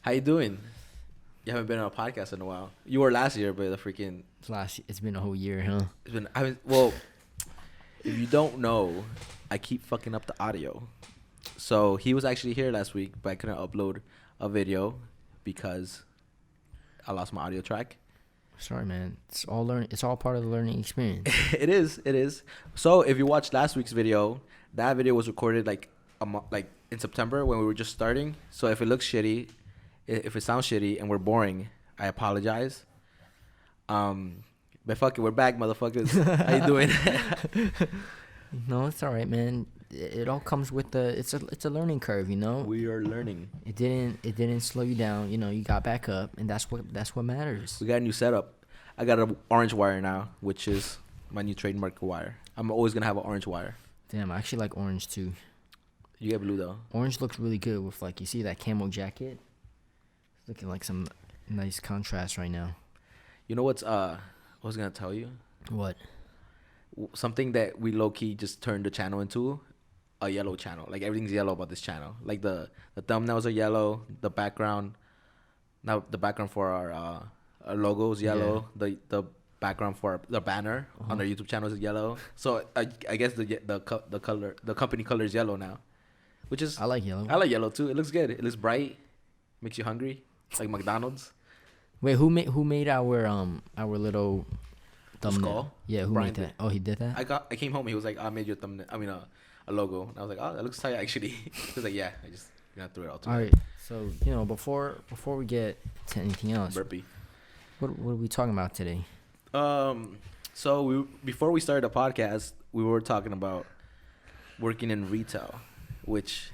How you doing? You haven't been on a podcast in a while. You were last year, but the freaking It's been a whole year, huh? it's been. Well, if you don't know, I keep fucking up the audio. So he was actually here last week, but I couldn't upload a video because I lost my audio track. Sorry, man. It's all part of the learning experience. It is. It is. So if you watched last week's video, that video was recorded like like in September when we were just starting. So if it looks shitty, if it sounds shitty and we're boring, I apologize. But fuck it, we're back, motherfuckers. How you doing? No, it's all right, man. It all comes with it's a learning curve, you know. We are learning. It didn't slow you down, you know. You got back up, and that's what matters. We got a new setup. I got an orange wire now, which is my new trademark wire. I'm always gonna have an orange wire. Damn, I actually like orange too. You get blue though. Orange looks really good with you see that camo jacket. It's looking like some nice contrast right now. You know what I was gonna tell you? What? Something that we low key just turned the channel into a yellow channel. Like everything's yellow about this channel. Like the thumbnails are yellow. The background, now the background for our logo is yellow. Yeah. The background for the banner on our YouTube channel is yellow. So I guess the color, the company color is yellow now, which is I like yellow. I like yellow too. It looks good. It looks bright, makes you hungry, like McDonald's. Wait, who made our little thumbnail? Skull? Yeah, who Brian made that? did. Oh, he did that. I came home. He was like, I made your thumbnail. I mean, a logo. And I was like, oh, that looks tight actually. He was like, yeah, I just threw it all together. All right. So before we get to anything else, Burpee. What are we talking about today? So before we started the podcast, we were talking about working in retail, which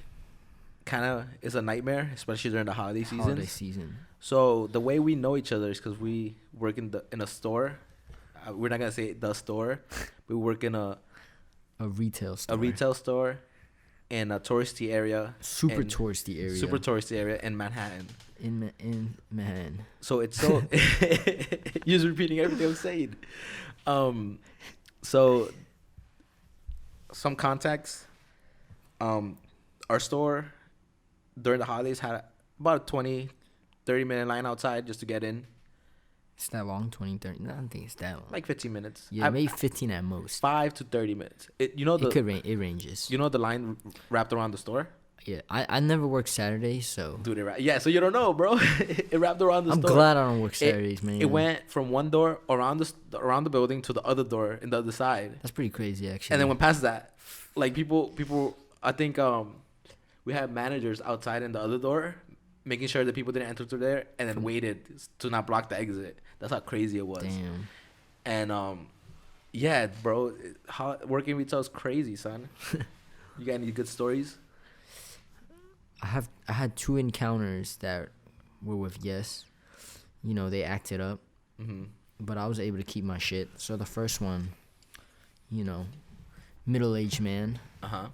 kind of is a nightmare, especially during the holiday season. So the way we know each other is because we work in a store. We're not gonna say the store. We work in a retail store. A retail store in a touristy area. Super touristy area in Manhattan. In Manhattan. So it's so you're just repeating everything I'm saying. So some context. Our store during the holidays had about a 20-30 minute line outside just to get in. It's that long? 20, 30? No, I don't think it's that long. Like 15 minutes. Yeah, maybe 15 at most. 5 to 30 minutes. It ranges. You know the line wrapped around the store? Yeah, I never work Saturdays, so. Dude, so you don't know, bro. It wrapped around the store. I'm glad I don't work Saturdays, man. It went from one door around the building to the other door in the other side. That's pretty crazy, actually. And then went past that, like people, I think we had managers outside in the other door, making sure that people didn't enter through there, and then waited to not block the exit. That's how crazy it was. Damn. And yeah, bro, working retail is crazy, son. You got any good stories? I had 2 encounters that were with Yes. They acted up. Mm-hmm. But I was able to keep my shit. So the first one, middle-aged man. Uh-huh.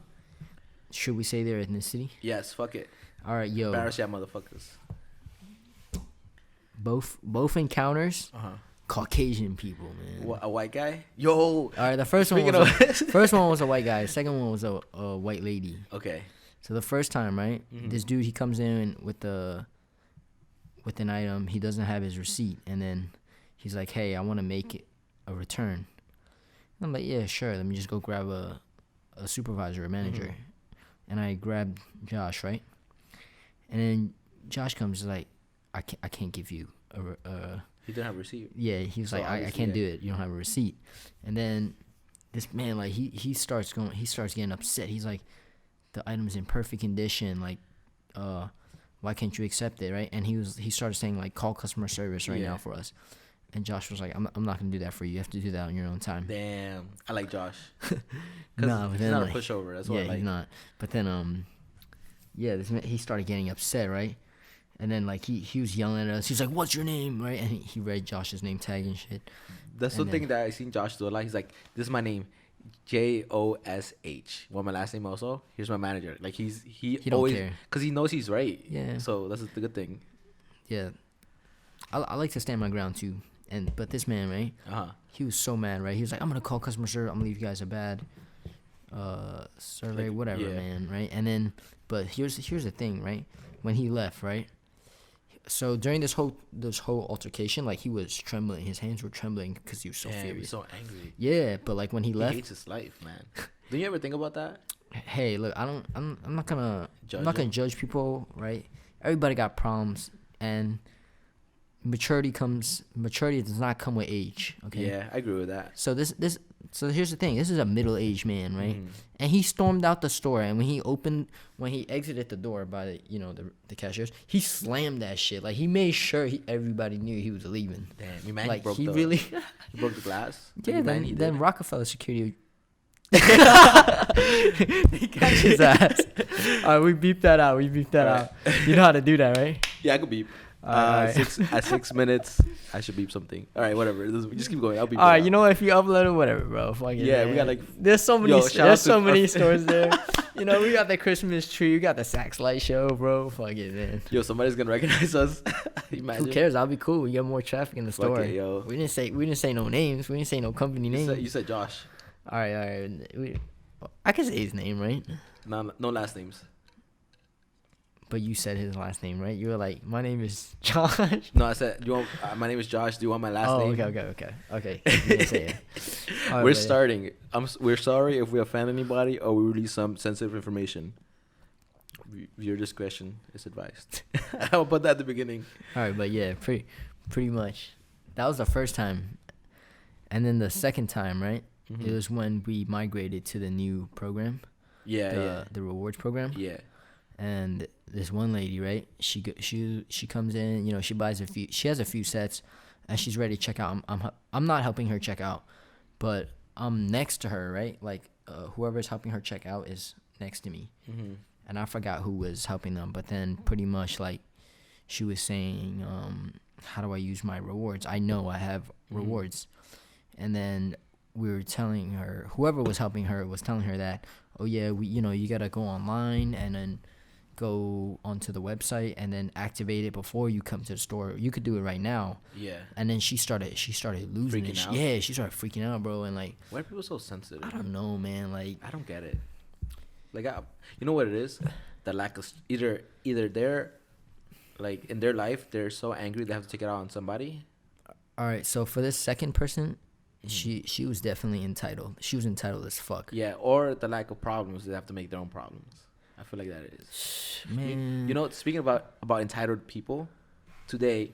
Should we say their ethnicity? Yes, fuck it. All right, yo. Embarrass y'all motherfuckers. Both encounters, Uh-huh. Caucasian people, man. A white guy? Yo. All right, the first one was a white guy. The second one was a white lady. Okay. So the first time, right? Mm-hmm. This dude, he comes in with an item. He doesn't have his receipt, and then he's like, "Hey, I want to make it a return." And I'm like, "Yeah, sure. Let me just go grab a supervisor, a manager." Mm-hmm. And I grabbed Josh, right? And then Josh comes like, I can't give you a He didn't have a receipt. Yeah, he was like, I can't do it. You don't have a receipt. And then this man, like, he starts getting upset. He's like, the item's in perfect condition. Like, why can't you accept it, right? And he started saying, like, call customer service right now for us. And Josh was like, I'm not gonna do that for you. You have to do that on your own time. Damn, I like Josh. No, he's not a pushover. That's what I like. Yeah, he's not. But then, this man, he started getting upset, right? And then, like, he was yelling at us. He's like, what's your name, right? And he read Josh's name tag and shit. That's the thing that I seen Josh do a lot. He's like, this is my name, Josh. Want my last name also? Here's my manager. Like, he don't always, care. because he knows he's right. Yeah. So that's the good thing. Yeah. I like to stand my ground, too. But this man, right? Uh-huh. He was so mad, right? He was like, I'm going to call customer service. I'm going to leave you guys a bad survey, whatever, man, right? And then, but here's the thing, right? When he left, right? So during this whole altercation, like he was trembling, his hands were trembling because he was so Damn, he's furious. so angry. Yeah, but like when he He left, hates his life, man. Do you ever think about that? hey, look, I'm not gonna Judge I'm not gonna him? judge people, right? Everybody got problems, and maturity does not come with age. Okay. Yeah, I agree with that. So here's the thing. This is a middle-aged man, right? Mhm. And he stormed out the store, and when he exited the door by the cashiers, he slammed that shit. Like he made sure everybody knew he was leaving. Damn, you man, Like he really, he broke the glass. yeah. Man, Then did. Rockefeller security. He catch his ass. All right, we beep that out. Alright. out. You know how to do that, right? Yeah, I could beep. Alright. At 6 minutes, I should beep something. All right, whatever. Just keep going. I'll beep. All it right, out. you know what? If you upload it, whatever, bro. Fuck it, Yeah, we man. got, like- There's so many. Yo, shout out There's to so many our- stores there. We got the Christmas tree. We got the Sax Light Show, bro. Fuck it, man. Yo, somebody's gonna recognize us. Imagine. Who cares? I'll be cool. We get more traffic in the Fuck store. it, yo. We didn't say no names. We didn't say no company You names. said Josh. All right. I can say his name, right? No last names. But you said his last name, right? You were like, my name is Josh. No, I said, "Do you want? My name is Josh. Do you want my last Oh, name?" okay. You didn't say it. All right, We're but- starting. We're sorry if we offend anybody or we release some sensitive information. Viewer discretion is advised. I'll put that at the beginning. All right, but yeah, pretty much. That was the first time, and then the second time, right? Mhm. It was when we migrated to the new program, Yeah, the rewards program. yeah. And this one lady, right? She comes in, she buys she has a few sets, and she's ready to check out. I'm not helping her check out, but I'm next to her, right? Like whoever's helping her check out is next to me, Mm-hmm. and I forgot who was helping them. But then pretty much like she was saying, how do I use my rewards? I know I have rewards, and then we were telling her, whoever was helping her was telling her that, oh yeah, you gotta go online and then go onto the website and then activate it before you come to the store. You could do it right now. Yeah. And then she started losing it. Freaking out? Yeah, she started freaking out, bro. And like, Why are people so sensitive? I don't know, man. Like, I don't get it. Like, you know what it is? The lack of either they're like in their life they're so angry they have to take it out on somebody. all right. So for this second person, she was definitely entitled. She was entitled as fuck. Yeah, or the lack of problems they have to make their own problems. I feel like that is. Man, You know, speaking about entitled people, today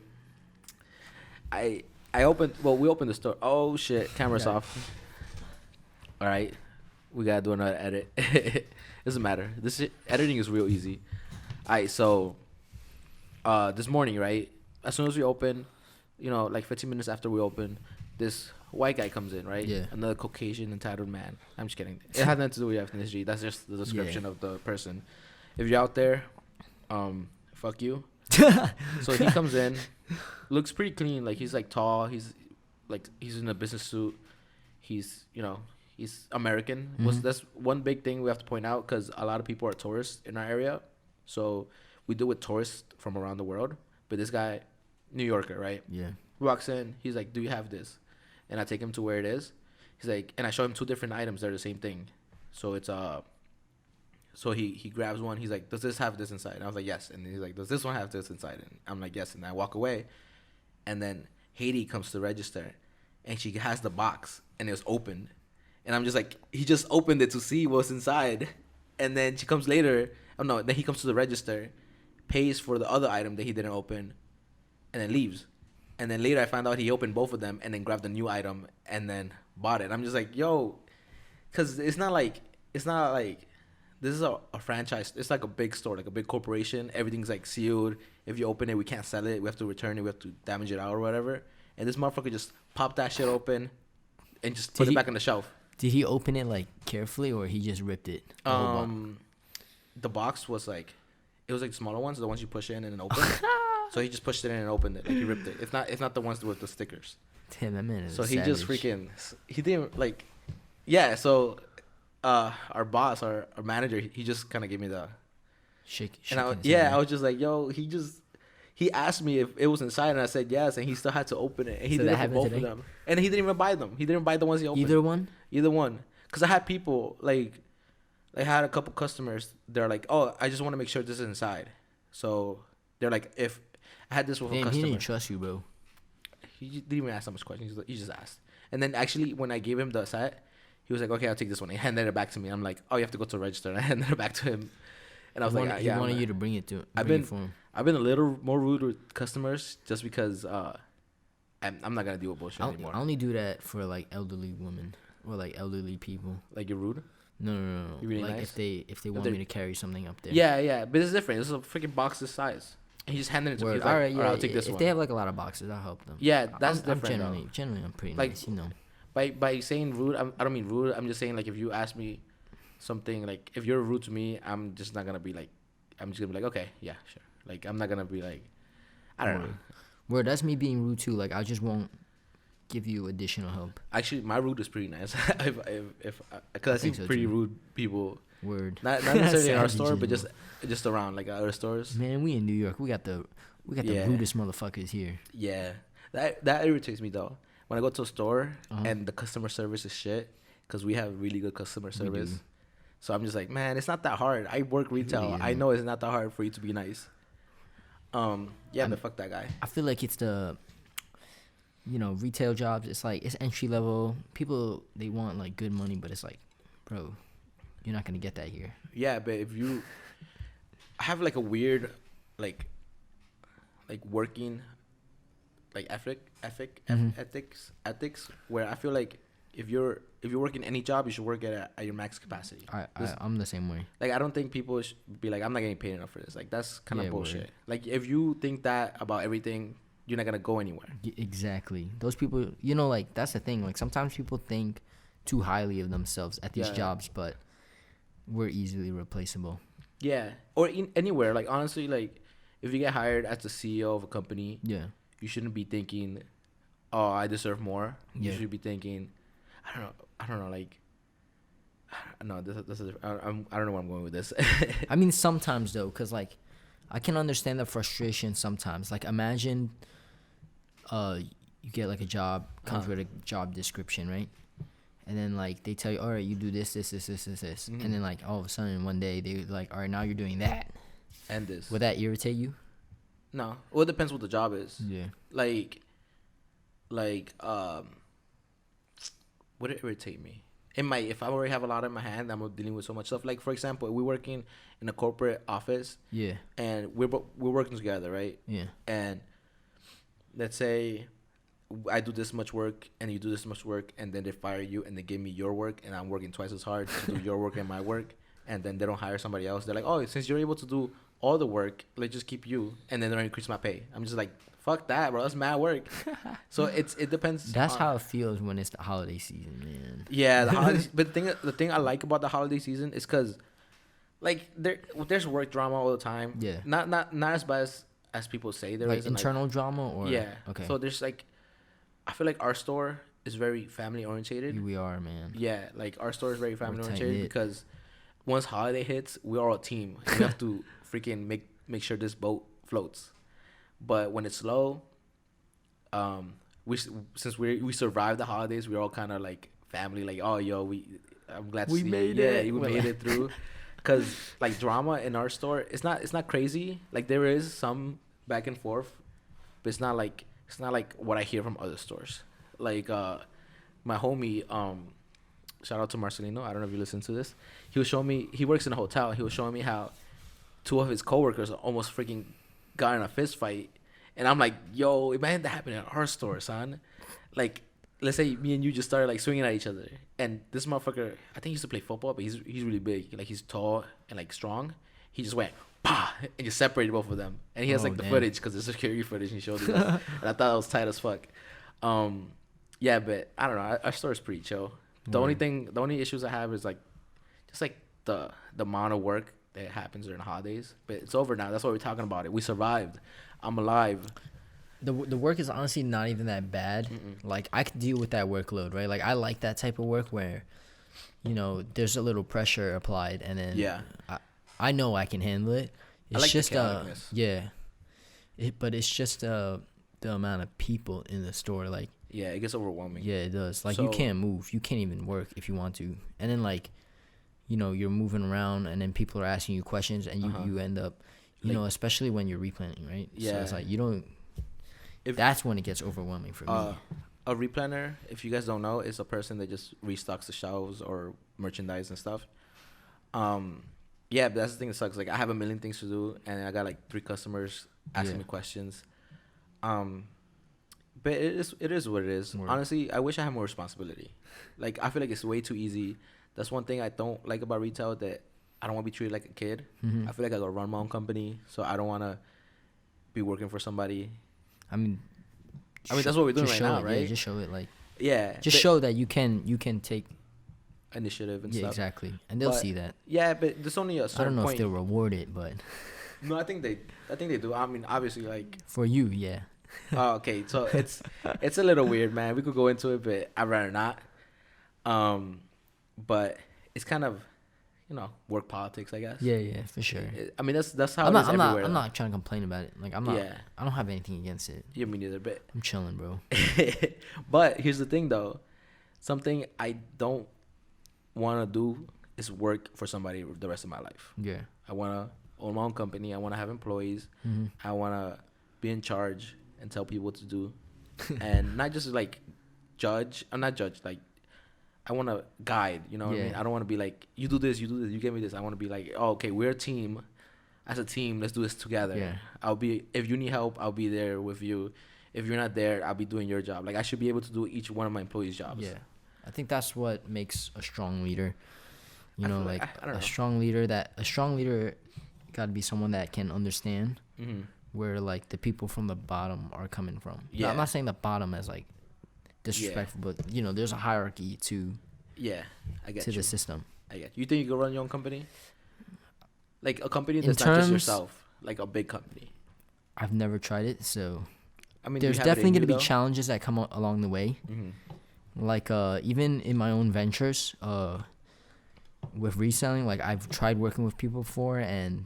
we opened the store. Oh shit, camera's Yeah. off. All right, we gotta do another edit. Doesn't matter. Editing is real easy. All right, so this morning, right, as soon as we open, like 15 minutes after we open, this white guy comes in, right? Yeah. Another Caucasian entitled man. I'm just kidding. It has nothing to do with your ethnicity. That's just the description of the person. If you're out there, fuck you. So he comes in, looks pretty clean. Like he's like tall. He's in a business suit. He's American. Mhm. That's one big thing we have to point out because a lot of people are tourists in our area. So we deal with tourists from around the world. But this guy, New Yorker, right? yeah. Walks in. He's like, "Do you have this?" And I take him to where it is. He's like, and I show him two different items. They're the same thing. So it's So he grabs one. He's like, "Does this have this inside?" And I was like, "Yes." And he's like, "Does this one have this inside?" And I'm like, "Yes." And I walk away, and then Haiti comes to the register, and she has the box, and it was open, and I'm just like, he just opened it to see what's inside, and then she comes later. Oh no! Then he comes to the register, pays for the other item that he didn't open, and then leaves. And then later I found out he opened both of them and then grabbed the new item and then bought it. I'm just like, yo, because it's not like this is a franchise. It's like a big store, like a big corporation. Everything's like sealed. If you open it, we can't sell it. We have to return it. We have to damage it out or whatever. And this motherfucker just popped that shit open and just put it back on the shelf. Did he open it like carefully or he just ripped it? The whole box? The box was like, it was like smaller ones, the ones you push in and then open. So he just pushed it in and opened it. Like he ripped it. It's not the ones with the stickers. Damn, that man is So a he just savage. he didn't like, yeah. So, our boss, our manager, he just kind of gave me the, Shake and I his was just like, yo, he asked me if it was inside, and I said yes, and he still had to open it, and he So did that it for happened both today? of them, and he didn't even buy them. He didn't buy the ones he opened. Either one? Because I had people like I had a couple customers. They're like, oh, I just want to make sure this is inside. So they're like, if I had this with a Damn, he customer. didn't trust you, bro. He didn't even ask that much questions. He just asked. And then actually, when I gave him the set, he was like, "Okay, I'll take this one." He handed it back to me. I'm like, "Oh, you have to go to the register." And I handed it back to him. And I was like, He "Yeah." wanted you to bring it to. I've bring been- it for him. I've been a little more rude with customers just because I'm not gonna deal with bullshit I anymore. only do that for like elderly women or like elderly people. Like you're rude. No. You really like nice? if they want they're- me to carry something up there. Yeah, but it's different. It's a freaking box this size. And he just handed it to me. Word. He's like, All right, yeah. I'll take this if one. they have like a lot of boxes, I'll help them. Yeah, that's I'm different. though. generally I'm pretty Like- nice, you know. By saying rude, I don't mean rude. I'm just saying like if you ask me something like if you're rude to me, I'm just not gonna be like, I'm just gonna be like, okay, yeah, sure. Like I'm not gonna be like, I don't know. Word, that's me being rude too. Like I just won't give you additional help. Actually, my rude is pretty nice. if because I see think so, pretty too. rude people, Word. not necessarily in our Savages, store, but bro. just around like other stores. Man, we in New York. We got the Yeah. rudest motherfuckers here. Yeah, that irritates me though. When I go to a store Uh-huh. and the customer service is shit, because we have really good customer We service. do. So I'm just like, man, it's not that hard. I work retail. really I isn't. know it's not that hard for you to be nice. Yeah, I'm- but fuck that guy. I feel like it's the, retail jobs. It's like it's entry level. People they want like good money, but it's like, bro, you're not gonna get that here. Yeah, but if you I have like a weird like working like Mhm. ethics where I feel like if you're working any job, you should work at your max capacity. This- I'm the same way. Like I don't think people should be like, I'm not getting paid enough for this. Like that's kind of Yeah, bullshit. word. Like if you think that about everything, you're not gonna go anywhere. Exactly. Those people, like that's the thing. Like sometimes people think too highly of themselves at these Yeah. jobs, but we're easily replaceable. Yeah, or anywhere. Like honestly, like if you get hired as the CEO of a company, Yeah. you shouldn't be thinking, "Oh, I deserve more." You Yeah. should be thinking, I don't know. Like, no, this is. I don't know where I'm going with this. I mean, sometimes though, cause like, I can understand the frustration sometimes. Like, imagine, you get like a job, comes Uh-huh. with a job description, right? And then like they tell you, all right, you do this, Mhm. and then like all of a sudden one day they like, all right, now you're doing that. And this. Would that irritate you? No, well, it depends what the job is. Yeah. Like, would it irritate me? It might. If I already have a lot in my hand, I'm dealing with so much stuff. Like for example, we're working in a corporate office Yeah. and we're working together, right? Yeah. And let's say I do this much work and you do this much work, and then they fire you and they give me your work, and I'm working twice as hard to do your work and my work, and then they don't hire somebody else. They're like, oh, since you're able to do all the work, let's just keep you, and then they don't increase my pay. I'm just like, fuck that, bro. That's mad work. So it depends. That's on- how it feels when it's the holiday season, man. Yeah, the holidays. But the thing I like about the holiday season is because, like, there's work drama all the time. Yeah. Not as bad as people say there Like is, and, internal drama or yeah. Okay. So there's like, I feel like our store is very family orientated. we are, man. Yeah, like our store is very family oriented tight-knit. because once holiday hits, we're all a team. We have to freaking make sure this boat floats. But when it's slow, since we survived the holidays, we're all kind of like family. Like, oh, yo, I'm glad to We see made you. it. Yeah, we We're made like- it through. Cause like drama in our store, it's not crazy. Like there is some back and forth, but it's not like what I hear from other stores. Like my homie, shout out to Marcelino. I don't know if you listen to this. He was showing me. He works in a hotel. He was showing me how two of his coworkers almost freaking got in a fist fight, and I'm like, yo, imagine that happened at our store, son. Like, let's say me and you just started like swinging at each other, and this motherfucker, I think he used to play football, but he's really big. Like he's tall and like strong. He just went, "Pah," and just separated both of them. And he has Oh, like the damn. footage because the security footage. And he showed me that. And I thought it was tight as fuck. Yeah, but I don't know. Our store is pretty chill. The only issues I have is like, just like the amount of work that happens during the holidays. But it's over now. That's why we're talking about it. We survived. I'm alive. The work is honestly not even that bad. Like I could deal with that workload, right? Like I like that type of work where, there's a little pressure applied, and then Yeah. I know I can handle it. I It's like the just chaoticness. yeah, but it's just the amount of people in the store. Like Yeah, it gets overwhelming. yeah, it does. Like you So- can't move. You can't even work if you want to. And then like, you're moving around, and then people are asking you questions, and you end up You know, especially when you're replanting, right? Yeah. So it's like you don't. That's when it gets overwhelming for me. A replanner, if you guys don't know, is a person that just restocks the shelves or merchandise and stuff. Yeah, but that's the thing that sucks. Like, I have a million things to do, and I got like 3 customers asking me questions. But it is what it is. Word. Honestly, I wish I had more responsibility. Like, I feel like it's way too easy. That's one thing I don't like about retail, that I don't want to be treated like a kid. Mm-hmm. I feel like I gotta run my own company, so I don't want to be working for somebody. I mean, that's what we're doing right now, it, right? Yeah, just show it, like. Yeah. Just show that you can take initiative and yeah, stuff. Exactly, and they'll see that. Yeah, but there's only a certain I don't know point. if they'll reward it, but No, I think they do. I mean, obviously, like, for you, yeah. Oh, okay. So it's a little weird, man. We could go into it, but I'd rather not. But it's kind of, work politics, I guess. Yeah, for sure. I mean, that's how I'm it is not, everywhere. I'm not trying to complain about it. Like, I'm not. Yeah. I don't have anything against it. Yeah, me neither. But I'm chilling, bro. but here's the thing, though. Something I don't want to do is work for somebody the rest of my life. Yeah. I want to own my own company. I want to have employees. Mm-hmm. I want to be in charge and tell people what to do, and not just like judge. I'm not judge. Like, I want to guide. You know what I mean? I don't want to be like, you do this, you give me this. I want to be like, oh, okay, we're a team. As a team, let's do this together. Yeah. If you need help, I'll be there with you. If you're not there, I'll be doing your job. Like, I should be able to do each one of my employees' jobs. Yeah. I think that's what makes a strong leader. You know, like I don't know. a strong leader got to be someone that can understand where like the people from the bottom are coming from. Yeah. I'm not saying the bottom as like disrespectful, but there's a hierarchy to I get to you. the system. I get you. You think you could run your own company? Like a company In that's not just terms- yourself, like a big company. I've never tried it, so I mean, there's definitely going to be challenges that come along the way. Like even in my own ventures, with reselling, like I've tried working with people before and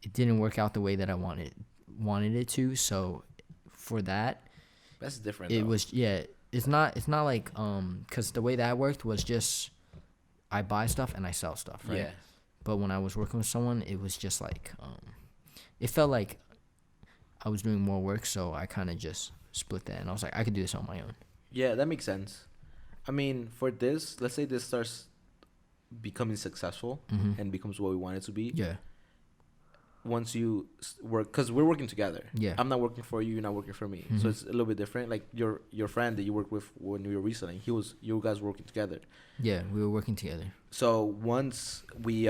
it didn't work out the way that I wanted it to. So for that, That's different. it though. was it's not like because the way that worked was just I buy stuff and I sell stuff, right? Yeah. But when I was working with someone, it was just like it felt like I was doing more work, so I kind of just split that, and I was like, I could do this on my own. Yeah, that makes sense. I mean, for this, let's say this starts becoming successful and becomes what we want it to be. Yeah. Once you work, because we're working together. Yeah. I'm not working for you. You're not working for me. So it's a little bit different. Like your friend that you worked with when we were reselling, you guys were working together. Yeah, we were working together. So once we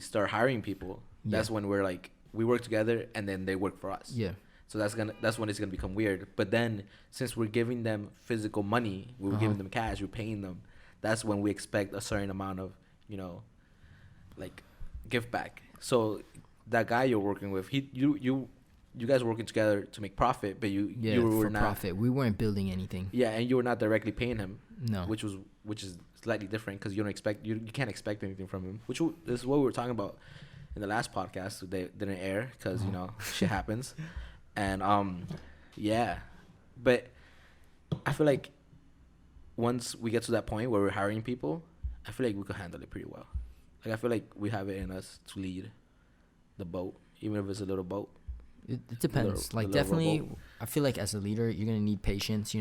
start hiring people, that's when we're like, we work together and then they work for us. Yeah. So that's when it's gonna become weird. But then since we're giving them physical money, we're giving them cash, we're paying them. That's when we expect a certain amount of, like, give back. So that guy you're working with, you guys were working together to make profit, but you were for not profit. We weren't building anything. Yeah, and you were not directly paying him. No. Which is slightly different because you can't expect anything from him. This is what we were talking about in the last podcast. They didn't air because shit happens, and yeah, but I feel like once we get to that point where we're hiring people, I feel like we could handle it pretty well. Like, I feel like we have it in us to lead the boat, even if it's a little boat. It depends. Like, definitely, I feel like as a leader, you're gonna need patience.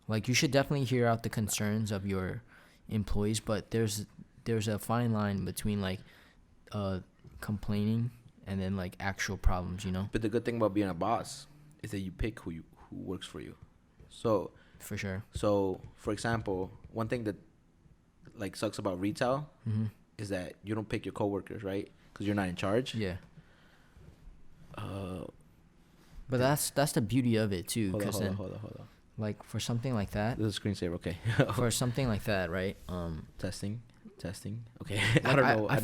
Like, you should definitely hear out the concerns of your employees, but there's a fine line between like complaining and then like actual problems. But the good thing about being a boss is that you pick who works for you. So for sure. So for example, one thing that like sucks about retail is that you don't pick your coworkers, right? Because you're not in charge. Yeah. But that's the beauty of it too. Hold Because on. like for something like that. This is a screensaver, okay. For something like that, right? Testing. Okay. Like I don't know. I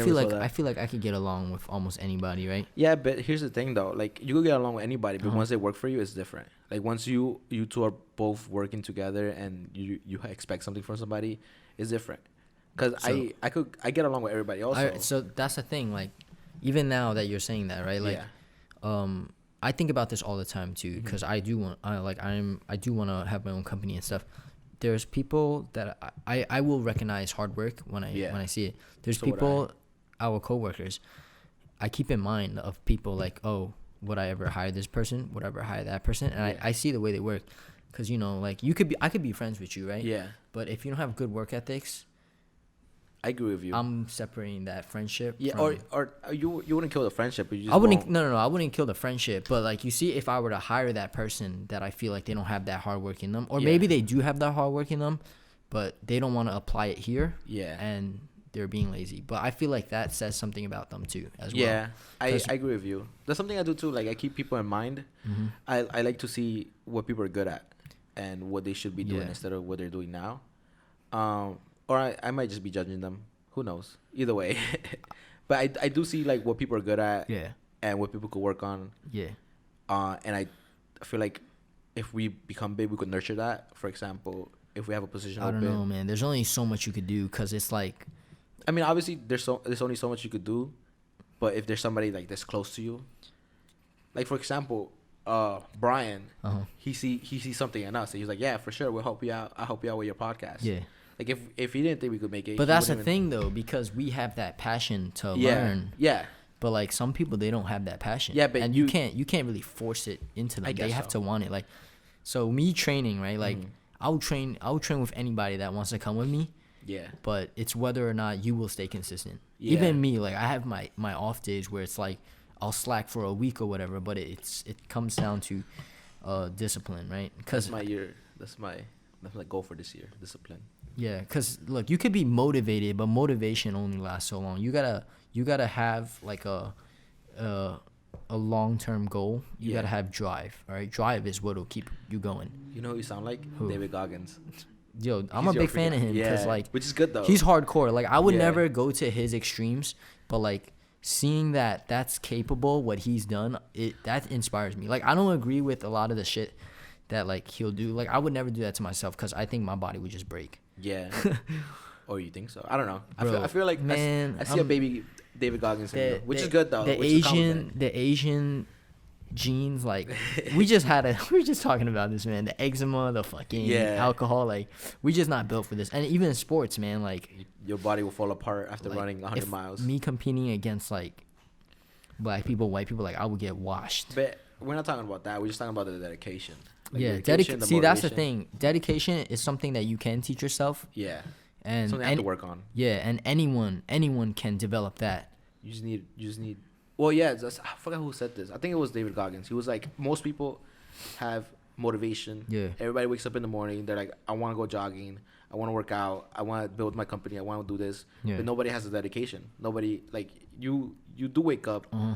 feel like I could get along with almost anybody, right? Yeah, but here's the thing though. Like, you could get along with anybody, but once they work for you, it's different. Like, once you two are both working together and you expect something from somebody, it's different. Cause I get along with everybody also. So that's the thing. Like, even now that you're saying that, right? Like, I think about this all the time too, because I do want to have my own company and stuff. There's people that I will recognize hard work when I see it. There's people, our coworkers, I keep in mind of people like, oh, would I ever hire this person? Would I ever hire that person? And I see the way they work, because like I could be friends with you, right? Yeah. But if you don't have good work ethics, I agree with you. I'm separating that friendship. Yeah, from, or you wouldn't kill the friendship. But you just I wouldn't. won't. No. I wouldn't kill the friendship. But like, you see, if I were to hire that person that I feel like they don't have that hard work in them, or maybe they do have that hard work in them, but they don't want to apply it here. Yeah. And they're being lazy. But I feel like that says something about them too, as well. Yeah, I agree with you. That's something I do too. Like I keep people in mind. Mm-hmm. I like to see what people are good at and what they should be doing Yeah. instead of what they're doing now. Or I might just be judging them. Who knows? Either way. But I do see like what people are good at. Yeah. And what people could work on. Yeah. And I feel like if we become big, we could nurture that. For example, if we have a position I open. don't know, man. There's only so much you could do, because it's like, I mean, obviously, there's only so much you could do, but if there's somebody like that's close to you, like for example, Brian, he sees something in us, and he's like, yeah, for sure, we'll help you out. I'll help you out with your podcast. yeah. Like if he didn't think we could make it, But he that's the wouldn't thing, though, because we have that passion to Yeah, learn. yeah, But like some people, they don't have that passion. Yeah, but and you can't really force it into them. I They guess have so. to want it. Like, so me training, right? Like, Mhm. I will train with anybody that wants to come with me. yeah, But it's whether or not you will stay consistent. Yeah. Even me, like I have my off days where it's like I'll slack for a week or whatever. But it comes down to discipline, right? Because that's my goal for this year. Discipline. yeah, because look, you could be motivated, but motivation only lasts so long. You gotta have like a long-term goal. You Yeah. gotta have drive. All right, drive is what'll keep you going. You know who you sound like? Who? David Goggins. Yo, I'm He's a your big fan of freaking- him because yeah, like which is good though. he's hardcore. Like I would Yeah. never go to his extremes, but like seeing that that's capable, what he's done, that inspires me. Like I don't agree with a lot of the shit that like he'll do. Like I would never do that to myself because I think my body would just break. Yeah. Oh, you think so? I don't know. Bro, I feel like man, I see a baby David Goggins in you, which is good though. The which is a The Asian genes, like we were just talking about this, man. The eczema, the fucking Yeah. alcohol, like we just not built for this. And even in sports, man, like Your body will fall apart after like, running 100 if miles. me competing against like black people, white people, like I would get washed. But we're not talking about that. We're just talking about the dedication. Like, Yeah, dedication, the see, that's the motivation. thing. Dedication is something that you can teach yourself, Yeah. and Something I have to work on. yeah, and anyone can develop that. You just need. Well, yeah. I forgot who said this. I think it was David Goggins. He was like, most people have motivation. Yeah. Everybody wakes up in the morning. They're like, I want to go jogging. I want to work out. I want to build my company. I want to do this. Yeah. But nobody has the dedication. Nobody like you. You do wake up. Uh-huh.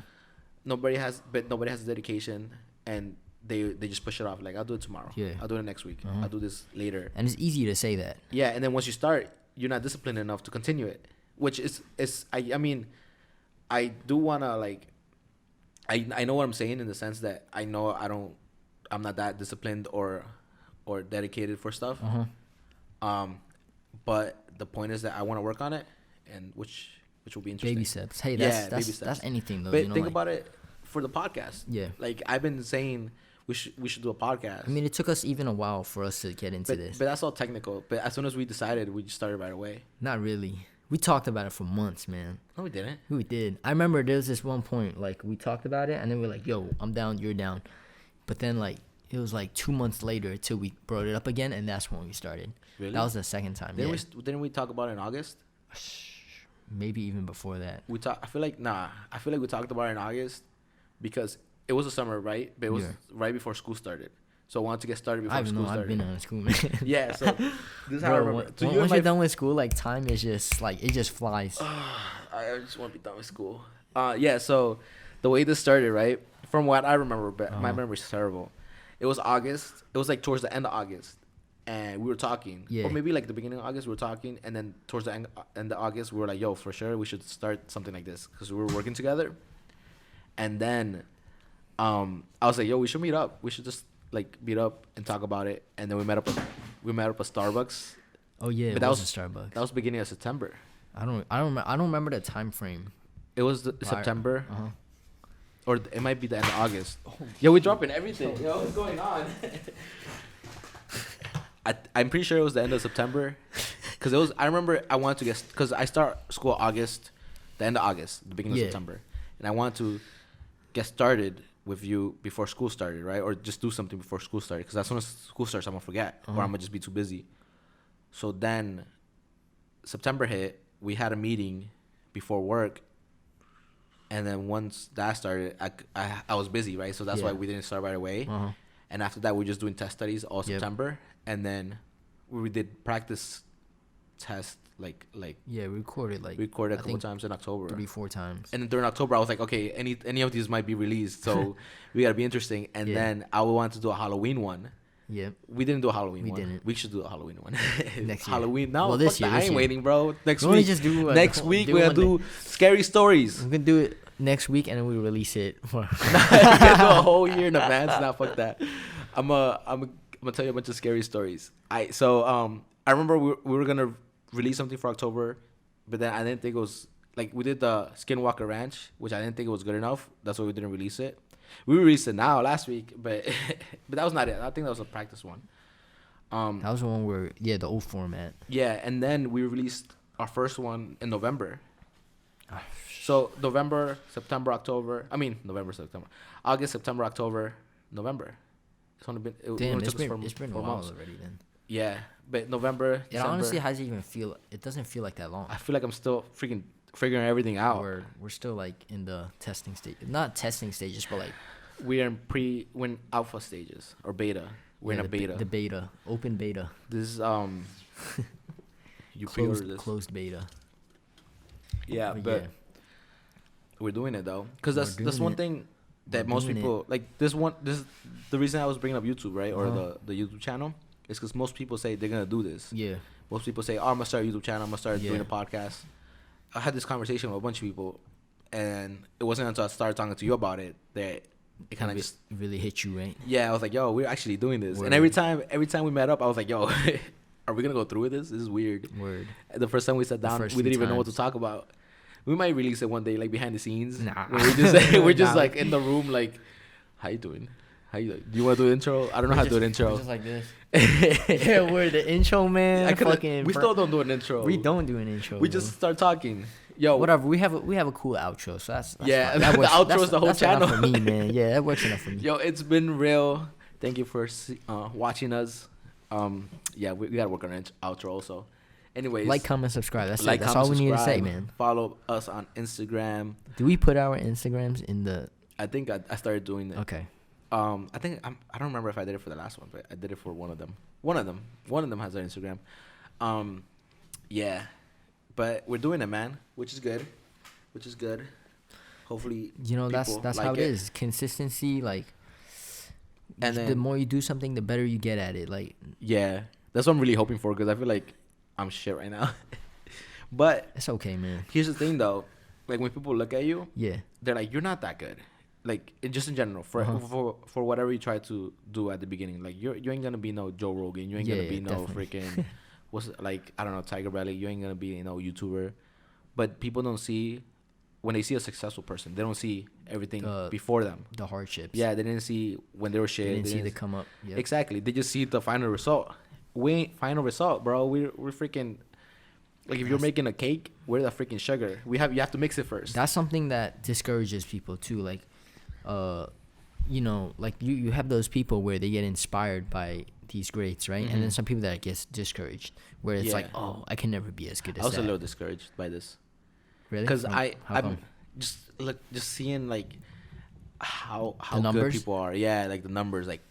Nobody has the dedication, and they just push it off. Like, I'll do it tomorrow. Yeah. I'll do it next week. Uh-huh. I'll do this later. And it's easy to say that. Yeah, and then once you start, you're not disciplined enough to continue it, which is I mean, I do wanna like, I know what I'm saying in the sense that I know I'm not that disciplined or dedicated for stuff. Uh-huh. But the point is that I want to work on it, and which will be interesting. Baby steps. Hey, Yeah, that's baby steps. that's anything though. But you know, think like, about it for the podcast. Yeah. Like I've been saying, we should do a podcast. I mean, it took us even a while for us to get into this. But that's all technical. But as soon as we decided, we just started right away. Not really. We talked about it for months, man. No, we didn't. We did. I remember there was this one point, like, we talked about it, and then we're like, yo, I'm down, you're down. But then, like, it was like 2 months later till we brought it up again, and that's when we started. Really? That was the second time. Didn't we talk about it in August? Maybe even before that. I feel like we talked about it in August because it was a summer, right? But it was Yeah. right before school started. So I wanted to get started before I don't school know. I've started. been out of school, man. Yeah, so this is how I Bro, remember. So you once and you're my done with school, like, time is just, like, it just flies. I just want to be done with school. Yeah, so the way this started, right? From what I remember, but my memory's terrible. It was August. It was like towards the end of August. And we were talking. Yeah. Or maybe like the beginning of August, we were talking. And then towards the end of August, we were like, yo, for sure, we should start something like this. Because we were working together. And then I was like, yo, we should meet up. We should just like meet up and talk about it. And then we met up at Starbucks. Oh, yeah, But it that was was- a Starbucks. That was beginning of September. I don't remember the time frame. It was September. Uh-huh. Or it might be the end of August. Yo, we're dropping everything. Yo, what's going on? I'm pretty sure it was the end of September. Because I remember I wanted to get, because I start school August, the end of August, the beginning Yeah. of September. and I want to get started with you before school started, right? Or just do something before school started, because as soon as school starts, I'm gonna forget, or I'm gonna just be too busy. So then September hit, we had a meeting before work, and then once that started, I was busy, right? So that's why we didn't start right away. And after that, we were just doing test studies all September, and then we did practice test we recorded we recorded a couple times in October, 3-4 times. and then during October I was like, okay, any of these might be released, so we gotta be interesting. And then I wanted to do a Halloween one. Yep. We didn't do a Halloween one. We didn't. We should do a Halloween one. Next year. Halloween. No, well, this year. I ain't waiting, bro. Next we week. Just do next week we're gonna do scary stories. We're gonna do it next week, and then we release it. We're gonna do a whole year in advance. Nah, fuck that. I'm gonna tell you a bunch of scary stories. I remember we were gonna release something for October, but then I didn't think it was like, we did the Skinwalker Ranch, which I didn't think it was good enough. That's why we didn't release it. We released it now last week, but that was not it. I think that was a practice one. That was the one where the old format. Yeah, and then we released our first one in November. So November, September, October. I mean November, September, August, September, October, November. It's only been it's been a while months already then. Yeah, but November. It honestly it doesn't feel like that long. I feel like I'm still freaking figuring everything out. We're still like in the testing stage, not testing stages, but like we're in alpha stages or beta. We're in a beta. The beta, open beta. This is you pre-order this closed beta. Yeah, but we're doing it though, because that's one thing that most people like. This is the reason I was bringing up YouTube, right, or the YouTube channel, is because most people say they're gonna do this. Yeah. Most people say, "Oh, I'm gonna start a YouTube channel. I'm gonna start doing a podcast." I had this conversation with a bunch of people, and it wasn't until I started talking to you about it that it kind of just really hit you, right? Yeah, I was like, "Yo, we're actually doing this." And every time we met up, I was like, "Yo, are we gonna go through with this? This is weird." Word. The first time we sat down, we didn't even know what to talk about. We might release it one day, like behind the scenes. Nah. Where we're just like in the room, like, "How you doing? How you? Do you want to do an intro? I don't know how to do an intro." We're just like this. Yeah, we're the intro man. We still don't do an intro. We don't do an intro. We just start talking. Yo, whatever. We have a cool outro, so that's yeah. Fine. That works, the outro is the whole channel for me, man. Yeah, that works enough for me. Yo, it's been real. Thank you for watching us. Yeah, we gotta work on an outro also. Anyways, like, comment, subscribe. That's it. That's all we need to say, man. Follow us on Instagram. Do we put our Instagrams in the? I think I started doing that. Okay. I think I don't remember if I did it for the last one, but I did it for one of them. One of them has our Instagram. Yeah, but we're doing it, man, which is good. Hopefully, that's how it is. Consistency, like, and then the more you do something, the better you get at it. Like, yeah, that's what I'm really hoping for, because I feel like I'm shit right now. But it's okay, man. Here's the thing, though. Like, when people look at you, yeah, they're like, you're not that good. Like, just in general, for whatever you try to do at the beginning, like, you ain't gonna be no Joe Rogan, you ain't gonna be no freaking I don't know, Tiger Belly, you ain't gonna be no YouTuber. But people don't see, when they see a successful person, they don't see everything before them, the hardships. Yeah, they didn't see when they were shit. They didn't see the come up. Yep. Exactly, they just see the final result. We ain't final result, bro. We're freaking. Like, if you're making a cake, we're the freaking sugar. You have to mix it first. That's something that discourages people too. Like, like you have those people where they get inspired by these greats, right? Mm-hmm. And then some people that get discouraged, where it's like, oh, I can never be as good as that. I was a little discouraged by this. Really? Because I'm just seeing like how good people are. Yeah, like the numbers, like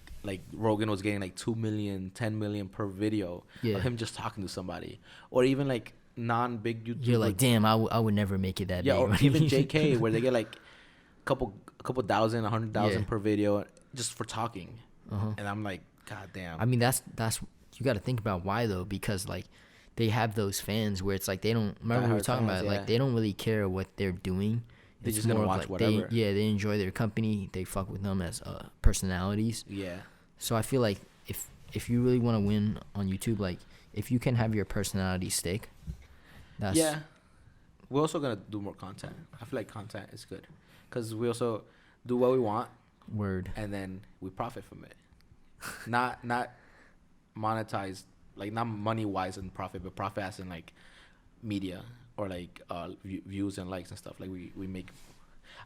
Rogan was getting like 2 million, 10 million per video of him just talking to somebody, or even like non-big YouTubers. You're like, damn, I would never make it that big. Yeah, or even JK, where they get like a couple thousand, 100,000 per video just for talking. And I'm like, god damn. I mean, that's you got to think about why though, because like they have those fans where it's like they don't remember we were talking about it, like they don't really care what they're doing. They're just gonna watch whatever. They enjoy their company. They fuck with them as personalities. Yeah. So I feel like if you really want to win on YouTube, like if you can have your personality stick, that's we're also gonna do more content. I feel like content is good, because we also do what we want. Word. And then we profit from it. not monetized, like not money wise and profit, but profit as in like media or like views and likes and stuff. Like we make,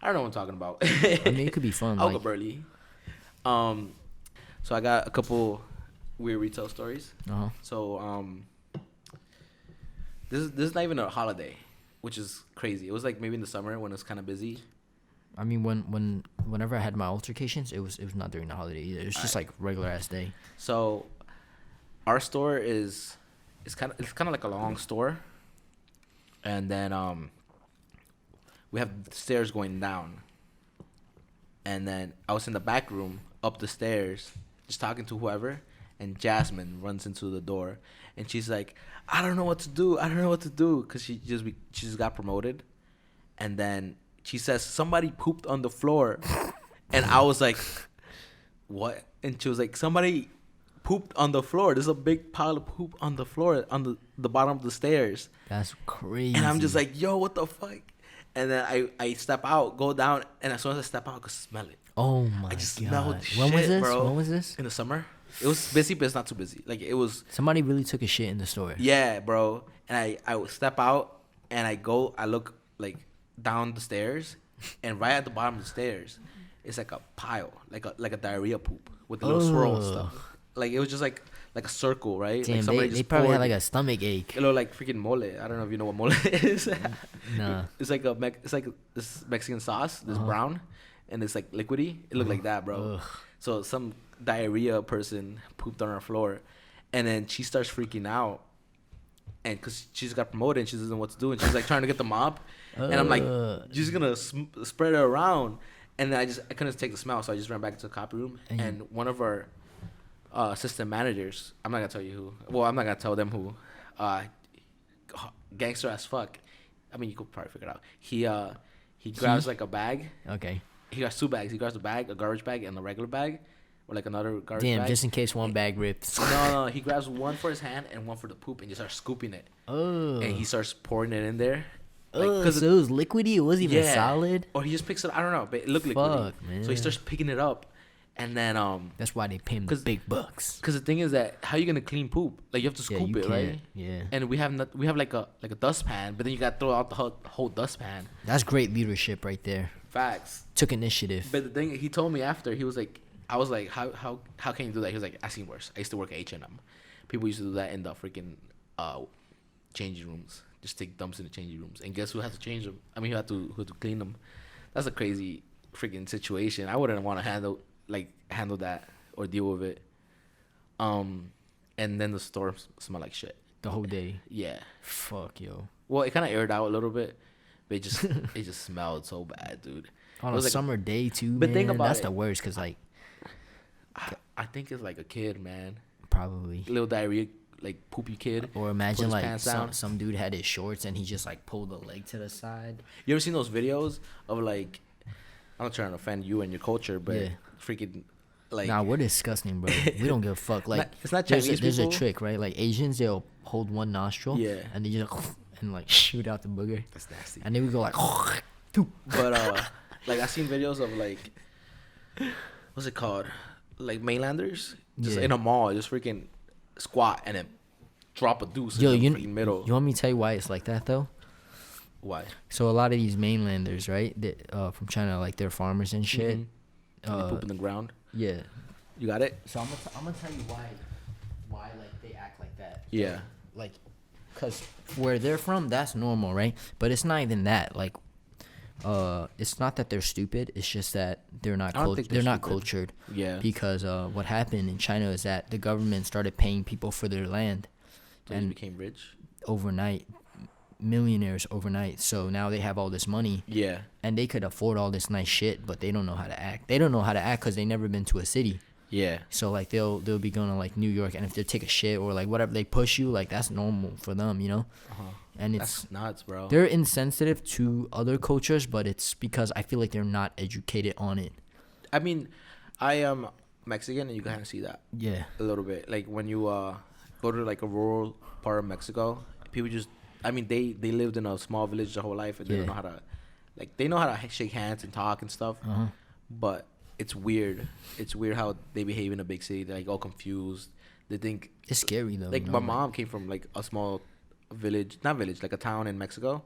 I don't know what I'm talking about. I mean, it could be fun. I'll Like, go early. So I got a couple weird retail stories. So this is not even a holiday, which is crazy. It was like maybe in the summer when it was kind of busy. I mean, whenever I had my altercations, it was not during the holiday either. It was just like regular ass day. So our store is kind of like a long store, and then we have stairs going down, and then I was in the back room up the stairs just talking to whoever, and Jasmine runs into the door, and she's like, I don't know what to do, because she just got promoted, and then she says somebody pooped on the floor, and I was like, what? And she was like, somebody pooped on the floor. There's a big pile of poop on the floor on the bottom of the stairs. That's crazy. And I'm just like, yo, what the fuck? And then I step out, go down, and as soon as I step out, I could smell it. Oh my god! I just smelled shit, when was this? bro. When was this? In the summer. It was busy, but it's not too busy. Like it was. Somebody really took a shit in the store. Yeah, bro. And I would step out, and I look like down the stairs, and right at the bottom of the stairs, it's like a pile, like a diarrhea poop with a little swirl and stuff. Like it was just like a circle, right? Damn, like they probably had like a stomach ache. It looked like freaking mole. I don't know if you know what mole is. Nah. It's like this Mexican sauce, this brown, and it's like liquidy. It looked like that, bro. Ugh. So some diarrhea person pooped on our floor, and then she starts freaking out, and because she just got promoted and she doesn't know what to do, and she's like trying to get the mop, and I'm like, you're just gonna spread it around, and then I couldn't take the smell, so I just ran back to the copy room, and one of our assistant managers, I'm not gonna tell you who. Well, I'm not gonna tell them who. Gangster as fuck. I mean, you could probably figure it out. He grabs like a bag. Okay. He grabs two bags. He grabs a bag, a garbage bag, and a regular bag, or like another garbage bag. Damn, just in case one bag rips. No. He grabs one for his hand and one for the poop, and just starts scooping it. Oh. And he starts pouring it in there. Like, so it was liquidy. It wasn't even solid. Or he just picks it. I don't know, but it looked liquidy. Fuck, man. So he starts picking it up, and then That's why they pay him the big bucks. Because the thing is that how you gonna clean poop? Like you have to scoop it, right? Yeah. And we have like a dustpan, but then you gotta throw out the whole dustpan. That's great leadership right there. Facts. Took initiative. But the thing he told me after, he was like, I was like, how can you do that? He was like, I've seen worse. I used to work at H&M. People used to do that in the freaking changing rooms. Just take dumps in the changing rooms. And guess who has to change them? I mean, who had to clean them? That's a crazy freaking situation. I wouldn't want to handle that or deal with it. And then the store smelled like shit. The whole day. Yeah. Fuck, yo. Well, it kind of aired out a little bit, but it just smelled so bad, dude. On it was a like, summer day too, but man. Think about that's it. The worst, cause like, I think it's like a kid, man. Probably. Little diarrhea, like poopy kid. Or imagine like down. some dude had his shorts and he just like pulled the leg to the side. You ever seen those videos of like, I'm not trying to offend you and your culture, but Yeah. freaking like. Nah, we're disgusting, bro. We don't give a fuck. Like, it's not there's Chinese there's a people. trick, right? Like Asians, they'll hold one nostril. Yeah. And they just and like shoot out the booger. That's nasty. And then we go like. But like I seen videos of like, what's it called? Like mainlanders just in a mall, just freaking squat and then drop a deuce Yo, in the freaking middle. You want me to tell you why it's like that though? Why? So a lot of these mainlanders, right, that, from China, like they're farmers and shit. And they poop in the ground. Yeah. You got it? So I'm gonna tell you why like they act like that. Yeah. Like, cause where they're from, that's normal, right? But it's not even that. Like, it's not that they're stupid. It's just that they're not. They're not cultured. Yeah. Because what happened in China is that the government started paying people for their land, So and they became rich. overnight, millionaires overnight. So now they have all this money. Yeah. And they could afford all this nice shit, but they don't know how to act. They don't know how to act because they never been to a city. Yeah. So like they'll be going to like New York, and if they take a shit or like whatever, they push you, like that's normal for them, you know. And it's That's nuts, bro. they're insensitive to other cultures, but it's because I feel like they're not educated on it. I mean, I am Mexican, and you kind of see that Yeah. a little bit. Like when you go to like a rural part of Mexico, people just, I mean, they lived in a small village their whole life, and they don't know how to, like, they know how to shake hands and talk and stuff. But it's weird. It's weird how they behave in a big city. They're like all confused. They think It's scary though. like you know? my mom came from like a small village, not village, like a town in Mexico,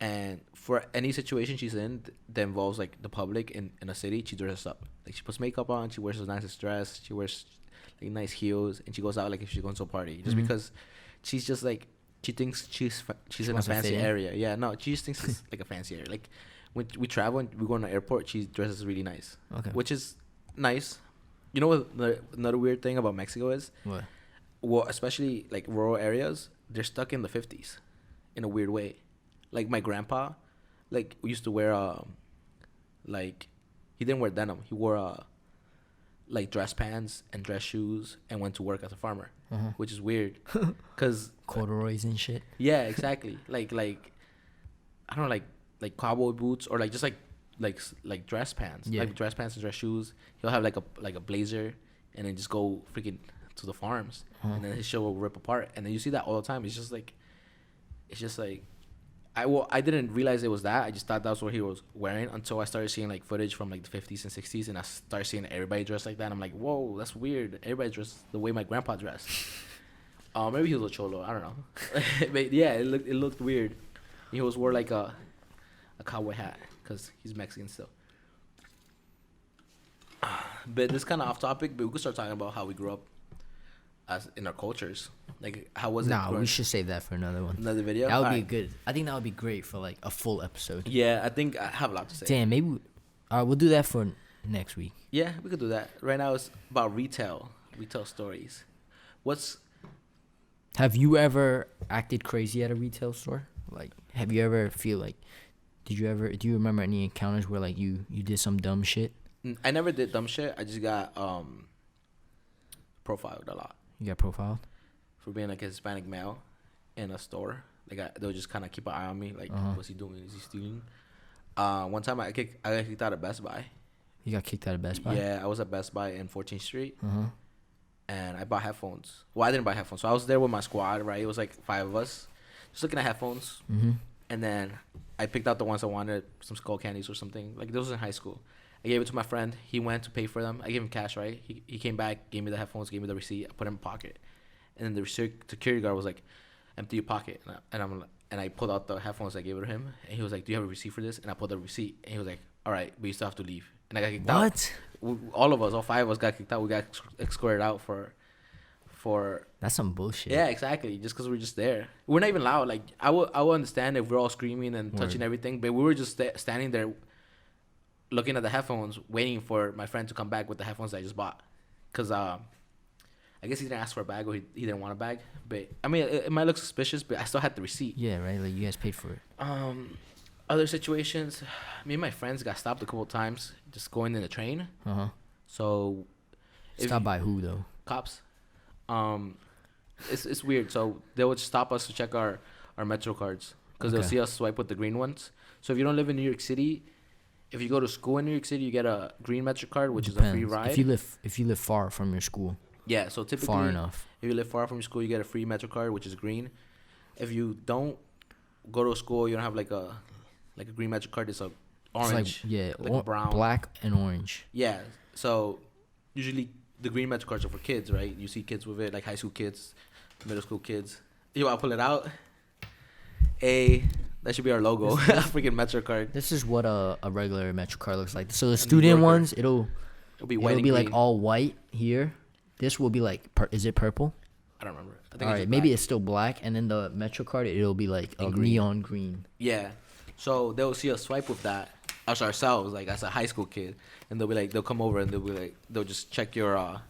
And for any situation she's in that involves like the public in a city, she dresses up. Like she puts makeup on, she wears a nice dress, she wears like nice heels, and she goes out like if she's going to a party. Just because she's just like she thinks she's in a wants to fancy fit in? area. Yeah, no, she just thinks it's like a fancy area. Like when we travel and we go to an airport, she dresses really nice, Okay. which is nice. You know what another weird thing about Mexico is? What? Well, especially like rural areas, they're stuck in the 50s in a weird way. Like my grandpa, like used to wear like he didn't wear denim. He wore like dress pants and dress shoes and went to work as a farmer, which is weird. Cause Corduroys and shit. yeah, exactly. Like I don't know, like cowboy boots or like just like dress pants, Yeah. like dress pants and dress shoes. He'll have like a blazer and then just go freaking to the farms, and then his shirt will rip apart. And then you see that all the time. It's just like I didn't realize it was that. I just thought that's what he was wearing until I started seeing like footage from like the 50s and 60s, and I started seeing everybody dressed like that. And I'm like, whoa, that's weird. Everybody dressed the way my grandpa dressed. Maybe he was a cholo. I don't know. But yeah, it looked weird. He always wore like a cowboy hat because he's Mexican still. But this kind of off topic, but we could start talking about how we grew up as in our cultures. Like, how was it? Nah, we growing- should save that for another one. Another video. That would be Alright. good. I think that would be great for like a full episode. Yeah, I think I have a lot to say. Damn, maybe. All right, we'll do that for next week. Yeah, we could do that. Right now it's about retail stories. Have you ever acted crazy at a retail store? Like, have you ever feel like? Do you remember any encounters where like you did some dumb shit? I never did dumb shit. I just got profiled a lot You got profiled? for being like a Hispanic male in a store. Like they'll just kind of keep an eye on me. Like, what's he doing? Is he stealing? One time I got kicked out of Best Buy. You got kicked out of Best Buy? Yeah, I was at Best Buy in 14th Street. Uh-huh. And I bought headphones. Well, I didn't buy headphones. So I was there with my squad, right? It was like 5 of us, just looking at headphones. Mm-hmm. And then I picked out the ones I wanted, some Skull Candies or something. Like, this was in hey school. I gave it to my friend. He went to pay for them. I gave him cash, right? He came back, gave me the headphones, gave me the receipt. I put it in my pocket. And then the security guard was like, empty your pocket. And I pulled out the headphones. I gave it to him. And he was like, do you have a receipt for this? And I pulled the receipt. And he was like, all right, but you still have to leave. And I got kicked out. What? All of us, all 5 of us got kicked out. We got escorted out for That's some bullshit. yeah, exactly. Just because we're just there, we're not even loud. Like I would understand if we're all screaming and touching Word. everything, but we were just standing there, looking at the headphones, waiting for my friend to come back with the headphones that I just bought. Cause I guess he didn't ask for a bag or he didn't want a bag. But I mean, it might look suspicious, but I still had the receipt. Yeah, right. Like you guys paid for it. Other situations, me and my friends got stopped a couple times just going in the train. Uh huh. So if Stopped by who though? cops. It's weird. So they would stop us to check our Metro cards because they'll Okay. see us swipe with the green ones. So if you don't live in New York City, if you go to school in New York City, you get a green Metro card, which is a free Depends. ride. If you live far from your school, Yeah. So typically, far enough. if you live far from your school, you get a free Metro card, which is green. If you don't go to school, you don't have like a green Metro card. It's a orange. It's like yeah, like a brown. black and orange. Yeah. So usually the green Metro cards are for kids, right? You see kids with it, like high school kids, middle school kids. You want to pull it out? That should be our logo. Freaking Metro card. This is what a regular Metro card looks like. So the New student Yorker. ones, it'll It'll be white and be green. like all white here. This will be like is it purple? I don't remember. I think All it's right, just maybe black. it's still black, and then the Metro card it'll be like a And green. neon green. Yeah. So they'll see us swipe with that as ourselves, like as a high school kid, and they'll come over and they'll just check your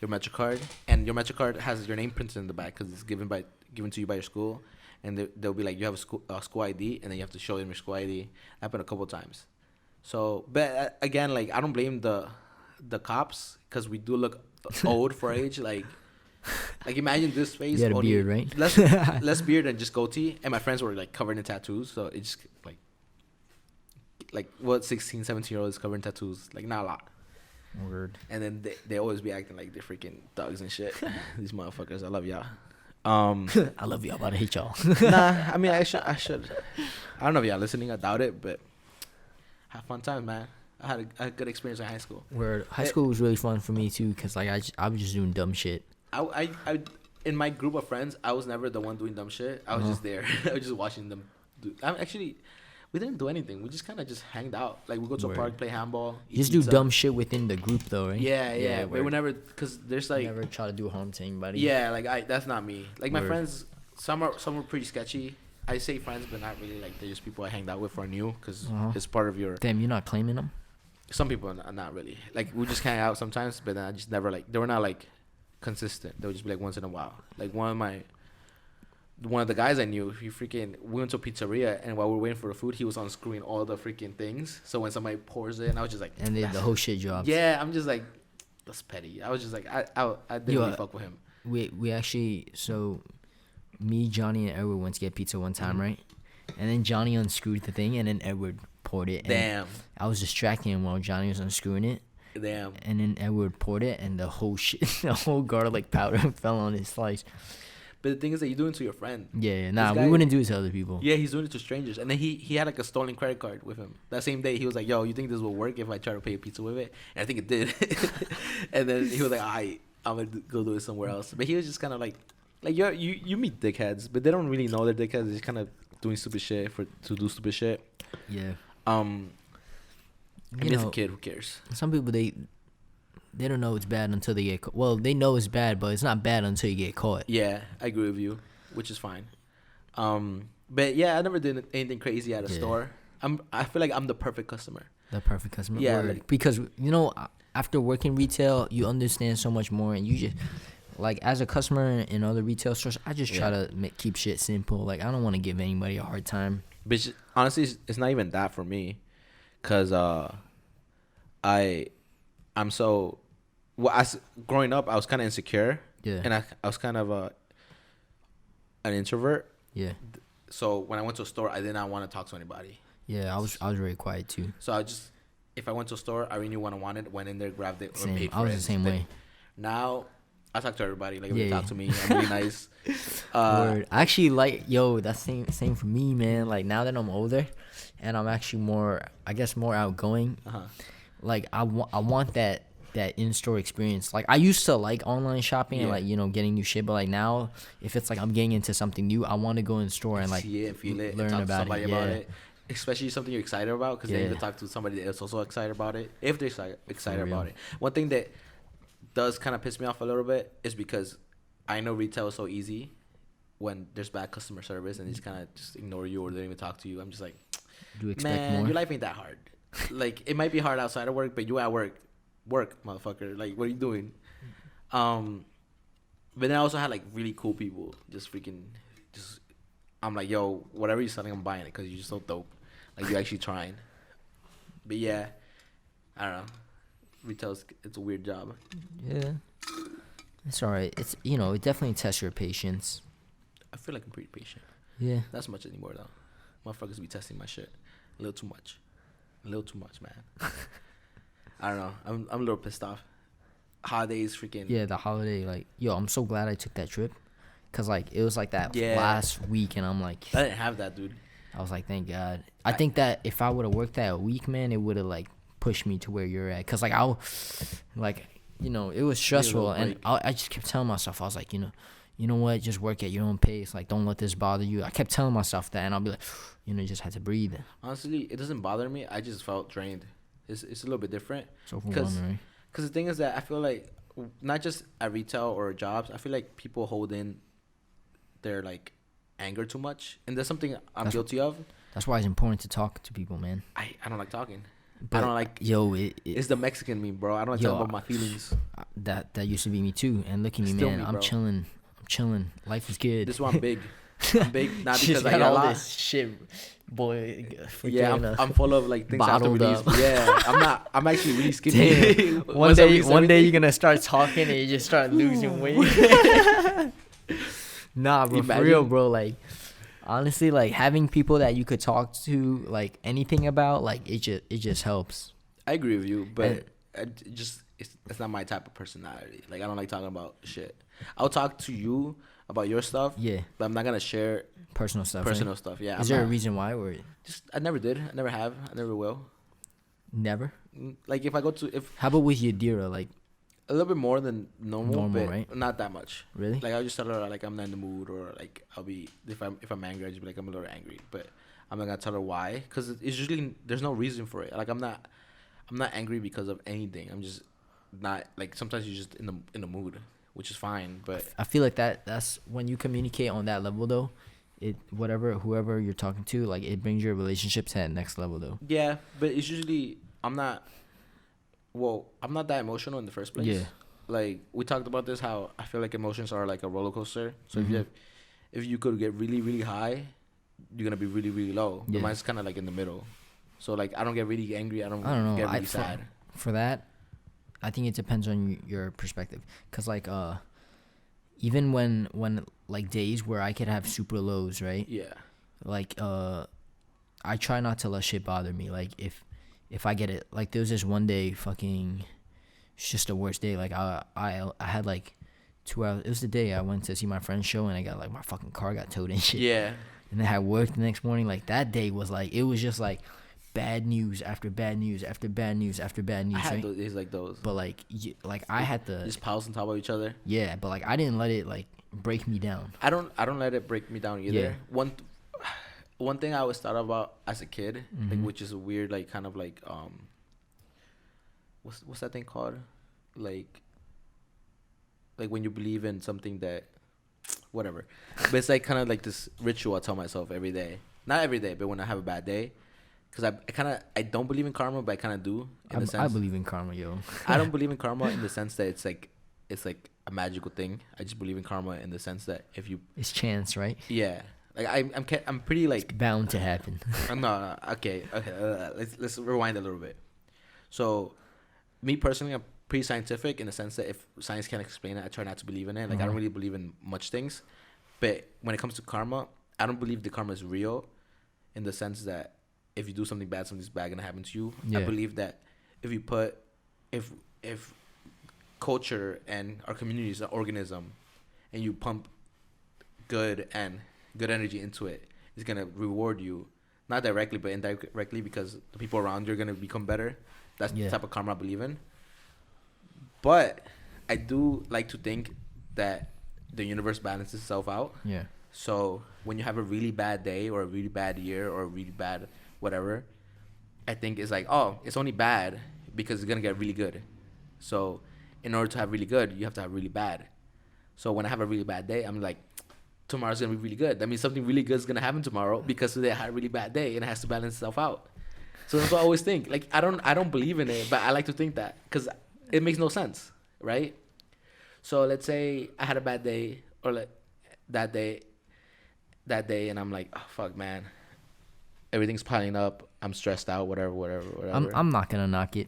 Metro card, and your Metro card has your name printed in the back because it's given to you by your school, and they'll be like, you have a school ID, and then you have to show them your school ID. Happened a couple times. So, but again, like I don't blame the cops because we do look old for our age. Like imagine this face. You had a only- beard, right? Less beard and just goatee, and my friends were like covered in tattoos, so it's just like what 16, 17-year-olds covered in tattoos, like not a lot. Word. And then they always be acting like they're freaking thugs and shit. These motherfuckers, I love y'all. I love y'all, but I hate y'all. Nah, I mean I should. I don't know if y'all listening. I doubt it, but have fun time, man. I had a good experience in high school. Word. High school was really fun for me too, cause like I was just doing dumb shit. I in my group of friends, I was never the one doing dumb shit. I was just there. I was just watching them do. We didn't do anything. We just kind of just hanged out. Like we go to a Word. park, play handball. You eat just do pizza. dumb shit within the group though, right? Yeah. But word. we never, cause there's like, Never try to do harm to anybody. yeah, like that's not me. Like my Word. friends, some are pretty sketchy. I say friends, but not really. Like they're just people I hanged out with or knew, cause Uh-huh. it's part of your. Damn, you're not claiming them. Some people are not really. Like we just hang out sometimes, but then I just never like. They were not like consistent. They would just be like once in a while. Like one of the guys I knew, we went to a pizzeria, and while we were waiting for the food, he was on screen all the freaking things. So when somebody pours it, and I was just like, And the whole shit drops. yeah, I'm just like, that's petty. I was just like, I didn't Yo, really fuck with him. We actually, so me, Johnny, and Edward went to get pizza one time, right? And then Johnny unscrewed the thing, and then Edward poured it. And Damn, I was distracting him while Johnny was unscrewing it, damn. and then Edward poured it, and the whole shit, the whole garlic powder fell on his slice. But the thing is that you do it to your friend. Yeah, nah, guy- we wouldn't do it to other people. Yeah, he's doing it to strangers. And then he had like a stolen credit card with him. That same day, he was like, yo, you think this will work if I try to pay a pizza with it? And I think it did. And then he was like, I'm going to go do it somewhere else. But he was just kind of like you meet dickheads, but they don't really know they're dickheads. They're just kind of doing stupid shit to do stupid shit. Yeah. I You mean, it's a know, kid. Who cares? some people they don't know it's bad until they get caught. Well, they know it's bad, but it's not bad until you get caught. Yeah, I agree with you, which is fine. But yeah, I never did anything crazy at a Yeah. store. I feel like I'm the perfect customer. The perfect customer. Yeah, Word. like- Because after working retail, you understand so much more, and you just like as a customer in other retail stores, I just try to keep shit simple. Like I don't want to give anybody a hard time. But honestly, it's not even that for me, cause I'm so growing up, I was kind of insecure. Yeah. And I was kind of an introvert. Yeah. So when I went to a store, I did not want to talk to anybody. Yeah, I was very quiet too. So if I went to a store, I already knew what I wanted, went in there, grabbed it, or Same. paid for I was it. the same But way. Now I talk to everybody. Like if Yeah, they talk yeah. to me, I'm really nice. Word. I actually like that's same for me, man. Like now that I'm older, and I'm actually more outgoing. Uh-huh. Like I want that in-store experience. Like I used to like online shopping and Yeah. like getting new shit, but like now if it's like I'm getting into something new, I want to go in store and like see it, feel it, learn and talk to about somebody it. about Yeah. it. Especially something you're excited about, because then you Yeah. can talk to somebody that's also excited about it. If they're excited real. about it. One thing that does kind of piss me off a little bit is because I know retail is so easy when there's bad customer service and they just kind of just ignore you or they don't even talk to you. I'm just like, Do you expect man, more? your life ain't that hard. Like it might be hard outside of work, but you at work, motherfucker. Like what are you doing? But then I also had like really cool people, I'm like, yo, whatever you're selling, I'm buying it because you're just so dope. Like you're actually trying. But yeah, I don't know. Retail's it's a weird job. Yeah. It's alright. It's it definitely tests your patience. I feel like I'm pretty patient. Yeah. Not so much anymore though. Motherfuckers be testing my shit a little too much. A little too much, man. I don't know. I'm a little pissed off. Holidays, freaking. Yeah, the holiday, like, I'm so glad I took that trip. Because, like, it was like that Yeah. last week, and I'm like, I didn't have that, dude. I was like, thank God. I think that if I would have worked that week, man, it would have, like, pushed me to where you're at. Because, like, it was stressful. And I just kept telling myself, I was like, you know what? Just work at your own pace. Like, don't let this bother you. I kept telling myself that, and I'll be like, you just had to breathe. Honestly, it doesn't bother me. I just felt drained. It's a little bit different. So overwhelming, right? Because the thing is that I feel like, not just at retail or jobs, I feel like people hold in their, like, anger too much. And that's something I'm guilty of. That's why it's important to talk to people, man. I don't like talking. But, I don't like... it's the Mexican me, bro. I don't like talking about my feelings. that used to be me too. And look at me, Still man. me, I'm bro. chilling. Life is good. This is why I'm big. I'm big, not Just because I got got all a lot. this shit, boy. Yeah, I'm full of like things I have to bottled release. up. Yeah, I'm actually really skinny. Damn. one Once I day release you're everything- gonna start talking and you just start losing weight. Nah, bro, for Imagine- real, bro. Like, honestly, like having people that you could talk to, like anything about, like it just helps. I agree with you, but it's not my type of personality. Like I don't like talking about shit. I'll talk to you about your stuff. Yeah, But I'm not gonna share personal stuff. personal Right? stuff. Yeah. Is I'm there a not. reason why, or I never did. I never have. I never will. never? Like if I go to How about with Yadira? Like, a little bit more than normal, but right? not that much. really? Like I'll just tell her like I'm not in the mood, or like I'll be if I'm angry, I'll just be like I'm a little angry. But I'm not gonna tell her why, because it's usually there's no reason for it. Like I'm not angry because of anything. I'm just not like sometimes you're just in the mood, which is fine. But I feel like that's when you communicate on that level though. It whoever you're talking to, like it brings your relationship to that next level though. yeah, but it's usually I'm not that emotional in the first place. Yeah. Like we talked about this, how I feel like emotions are like a roller coaster. So Mhm. if you could get really really high, you're gonna be really really low. Yeah. But mine's kind of like in the middle. So like I don't get really angry. I don't know. get really sad. For that, I think it depends on your perspective. Cause like even when like days where I could have super lows, right? Yeah. Like I try not to let shit bother me. Like if I get it, like there was this one day, fucking, it's just the worst day. Like I had like 2 hours. It was the day I went to see my friend's show and I got like my fucking car got towed and shit. Yeah. And then I had work the next morning. Like that day was like, it was just like bad news after bad news after bad news after bad news. I had right? those days like those. But like I had to Just piles on top of each other. yeah. But like I didn't let it like break me down. I don't let it break me down either. Yeah. One thing I always thought about as a kid, like Mhm. which is a weird like kind of like what's that thing called? Like when you believe in something that whatever. But it's like kind of like this ritual I tell myself every day. Not every day, but when I have a bad day. Cuz I don't believe in karma, but I kind of do in the sense I believe in karma, yo. I don't believe in karma in the sense that it's like a magical thing. I just believe in karma in the sense that if you It's chance, right? yeah, like I'm pretty like It's bound to happen. no, okay. Let's rewind a little bit. So, me personally, I'm pretty scientific in the sense that if science can't explain it, I try not to believe in it. Like I don't really believe in much things, but when it comes to karma, I don't believe the karma is real, in the sense that if you do something bad, something's bad gonna happen to you. Yeah. I believe that if culture and our community is an organism, and you pump good energy into it, it's gonna reward you, not directly but indirectly, because the people around you are gonna become better. That's Yeah. the type of karma I believe in. But I do like to think that the universe balances itself out. Yeah. So when you have a really bad day or a really bad year or a really bad whatever, I think it's like, oh, it's only bad because it's gonna get really good. So in order to have really good, you have to have really bad. So when I have a really bad day, I'm like, tomorrow's gonna be really good. That means something really good is gonna happen tomorrow because today I had a really bad day and it has to balance itself out. So that's what I always think. Like I don't believe in it, but I like to think that because it makes no sense, right? So let's say I had a bad day or like that day, and I'm like, oh fuck, man, everything's piling up. I'm stressed out. Whatever. I'm not gonna knock it.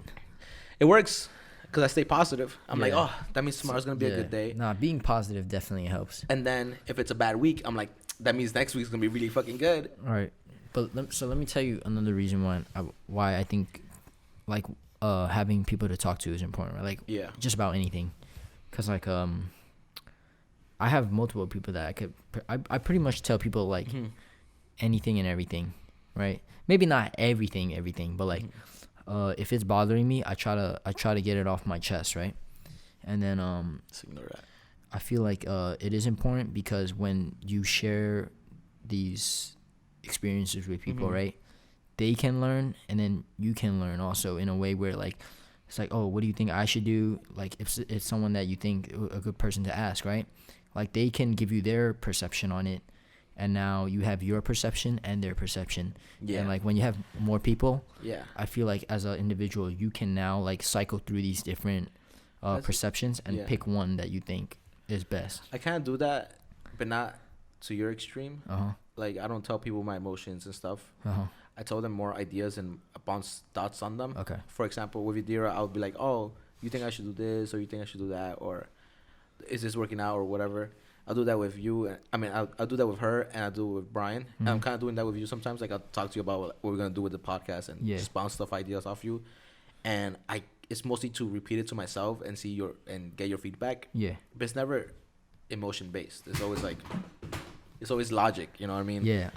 It works because I stay positive. I'm like, Yeah. oh, that means tomorrow's gonna be a good day. Nah, being positive definitely helps. And then if it's a bad week, I'm like, that means next week's gonna be really fucking good. All right, but let me tell you another reason why I think like having people to talk to is important, right? Like Yeah. just about anything, cause like I have multiple people that I pretty much tell people like anything and everything, right? Maybe not everything, but like if it's bothering me, I try to get it off my chest, right? And then Just ignore that. I feel like it is important because when you share these experiences with people, right, they can learn and then you can learn also in a way where like it's like, oh, what do you think I should do? Like if it's someone that you think a good person to ask, right? Like they can give you their perception on it, and now you have your perception and their perception. Yeah. And like when you have more people, Yeah. I feel like as an individual you can now like cycle through these different perceptions and yeah. pick one that you think is best. I kind of do that, but not to your extreme. Uh-huh. Like I don't tell people my emotions and stuff. Uh-huh. I tell them more ideas and bounce thoughts on them. Okay. For example, with Yadira, I would be like, oh, you think I should do this, or you think I should do that, or is this working out, or whatever. I'll do that with you. I mean, I'll do that with her, and I'll do it with Brian. And I'm kind of doing that with you sometimes. Like I'll talk to you about what we're gonna do with the podcast and just bounce stuff, ideas off you. And it's mostly to repeat it to myself and and get your feedback. Yeah. But it's never emotion based. It's always like, it's always logic. You know what I mean? Yeah.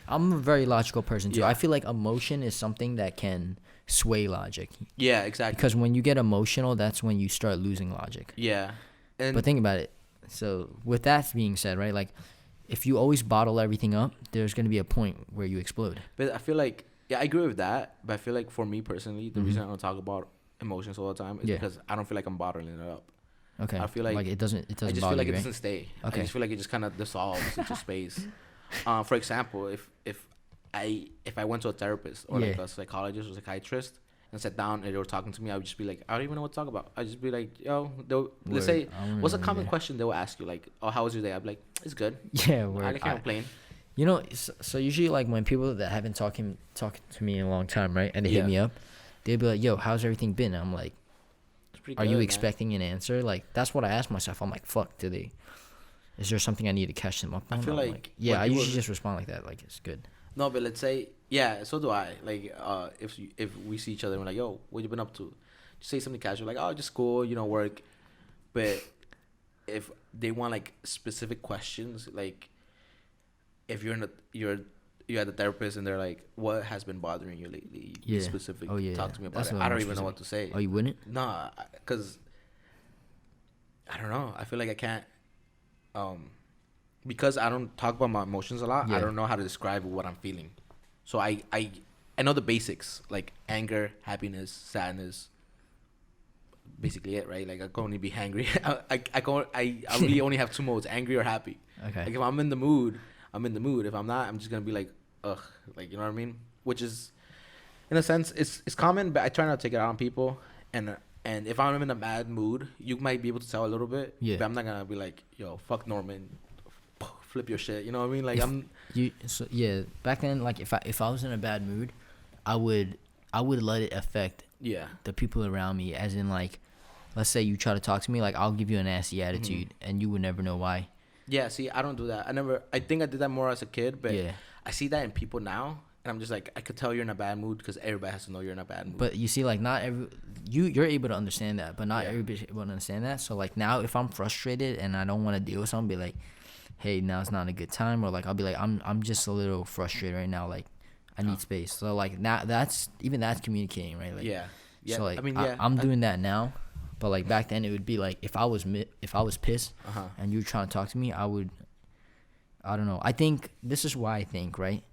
I'm a very logical person too. Yeah. I feel like emotion is something that can sway logic. Yeah, exactly. Because when you get emotional, that's when you start losing logic. Yeah. And But think about it. So with that being said, right, like if you always bottle everything up, there's gonna be a point where you explode. But I feel like, yeah, I agree with that. But I feel like for me personally, the Mhm. reason I don't talk about emotions all the time is Yeah. because I don't feel like I'm bottling it up. Okay. I feel like it doesn't I bother just feel like you, it right? doesn't stay. Okay. I just feel like it just kind of dissolves into space. For example, if I went to a therapist or like Yeah. a psychologist or psychiatrist and sat down and they were talking to me, I would just be like, I don't even know what to talk about. I'd just be like, yo, let's Word. say, I wanna what's a know, common yeah. question they will ask you? Like, oh, how was your day? I'd be like, it's good. Yeah, I word. can't complain. You know, so usually like when people that haven't talking to me in a long time, right, and they Yeah. hit me up, they'd be like, "Yo, how's everything been?" I'm like, It's pretty "Are good, you man. expecting an answer?" Like that's what I ask myself. I'm like, "Fuck, is there something I need to catch them up I on?" feel I'm like yeah, when I people- usually just respond like that. Like it's good. No, but let's say, yeah, so do I. Like, if we see each other and we're like, yo, what you been up to? Just say something casual, like, oh, just school, work. But if they want like specific questions, like if you're at the therapist and they're like, what has been bothering you lately? Be Yeah. specific. Oh, yeah, Talk to me about that's it. what I I'm don't even know specific. what to say. Oh, you wouldn't? Nah, because I don't know. I feel like I can't. Because I don't talk about my emotions a lot. Yeah. I don't know how to describe what I'm feeling. So I know the basics like anger, happiness, sadness. Basically it, right? Like I can only be angry. I really only have two modes: angry or happy. Okay. Like if I'm in the mood, I'm in the mood. If I'm not, I'm just gonna be like, ugh, like you know what I mean? Which is, in a sense, it's common, but I try not to take it out on people. And if I'm in a bad mood, you might be able to tell a little bit. Yeah. But I'm not gonna be like, yo, fuck Norman, flip your shit. You know what I mean? Like I'm. Yeah, back then, like if I was in a bad mood, I would let it affect Yeah. the people around me. As in, like, let's say you try to talk to me, like I'll give you a nasty attitude, and you would never know why. Yeah. See, I don't do that. I think I did that more as a kid, but Yeah. I see that in people now, and I'm just like, I could tell you're in a bad mood because everybody has to know you're in a bad mood. But you see, like you're able to understand that, but not Yeah. everybody's able to understand that. So like now, if I'm frustrated and I don't want to deal with something, be like, hey, now's not a good time, or like I'll be like, I'm just a little frustrated right now, like I need space. So like now that's communicating, right? Like, yeah. Yeah. So like I mean, yeah. I'm doing that now, but like back then it would be like if I was pissed Uh-huh. and you were trying to talk to me, I don't know. I think this is why I think, right?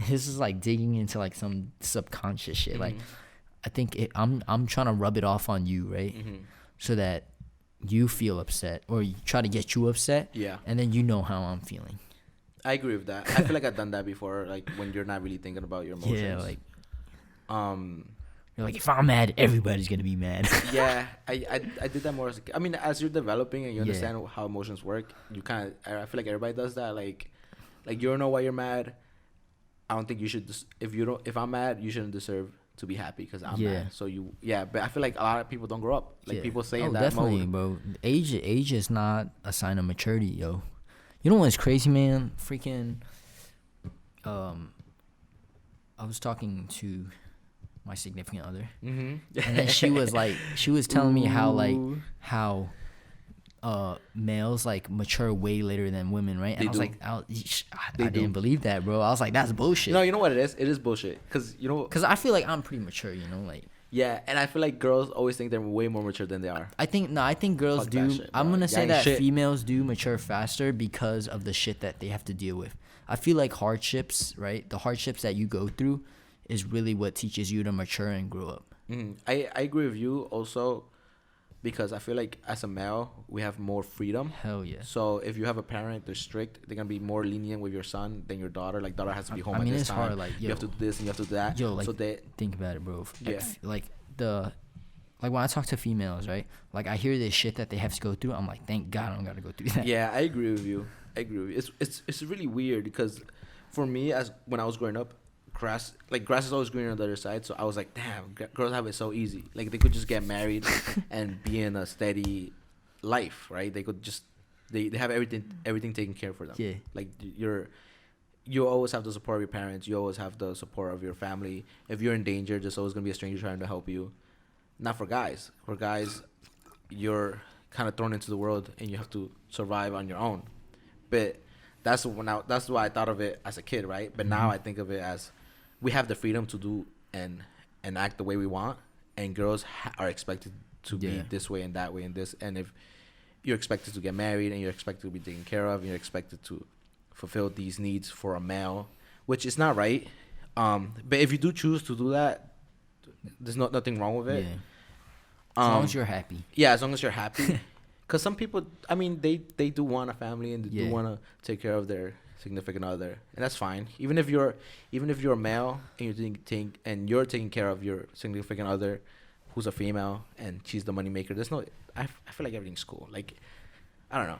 This is like digging into like some subconscious shit. Like I think I'm trying to rub it off on you, right? Mm-hmm. So that you feel upset or you try to get you upset. Yeah. And then you know how I'm feeling. I agree with that. I feel like I've done that before, like when you're not really thinking about your emotions. Yeah, like um you're like, if I'm mad, everybody's gonna be mad. yeah, I did that more as a kid. I mean, as you're developing and you Yeah. understand how emotions work, you kind of, I feel like everybody does that. Like you don't know why you're mad. I don't think you should, if I'm mad, you shouldn't deserve to be happy because I'm Yeah. mad. So but I feel like a lot of people don't grow up. Like Yeah. people say Oh, in that definitely, mode. bro. Age is not a sign of maturity, yo. You know what's crazy, man? Freaking, I was talking to my significant other, Mm-hmm. and then she was telling me Ooh. how males like mature way later than women, right? And They I was do. like, I They didn't do. believe that, bro. I was like, that's bullshit. No, you know what it is? It is bullshit. Cause I feel like I'm pretty mature, you know, like. yeah, and I feel like girls always think they're way more mature than they are. I think girls Fuck that do. shit, I'm bro. gonna Y'all say ain't that shit. females do mature faster because of the shit that they have to deal with. I feel like hardships, right? The hardships that you go through is really what teaches you to mature and grow up. I agree with you also, because I feel like as a male we have more freedom. Hell yeah. So if you have a parent, they're strict. They're gonna be more lenient with your son than your daughter. Like daughter has to be home I at mean, this it's time. hard, like, you have to do this and you have to do that. Yo, like, so they think about it, bro. Yeah. Like when I talk to females, right? Like I hear this shit that they have to go through. I'm like, thank God I don't gotta go through that. yeah, I agree with you. It's really weird because for me, as when I was growing up, grass is always greener on the other side. So I was like, damn, girls have it so easy. Like they could just get married and be in a steady life, right? They could just they have everything taken care of for them. Yeah. Like you always have the support of your parents. You always have the support of your family. If you're in danger, there's always gonna be a stranger trying to help you. Not for guys. For guys, you're kind of thrown into the world and you have to survive on your own. But that's why I thought of it as a kid, right? But now I think of it as we have the freedom to do and act the way we want, and girls are expected to be Yeah. this way and that way and this. And if you're expected to get married and you're expected to be taken care of and you're expected to fulfill these needs for a male, which is not right. But if you do choose to do that, there's nothing wrong with Yeah. it. As long as you're happy. Yeah, as long as you're happy. Because some people, I mean, they do want a family and they do Yeah. want to take care of their significant other, and that's fine. Even if you're a male and you're taking care of your significant other, who's a female and she's the money maker. There's no, I feel like everything's cool. Like, I don't know.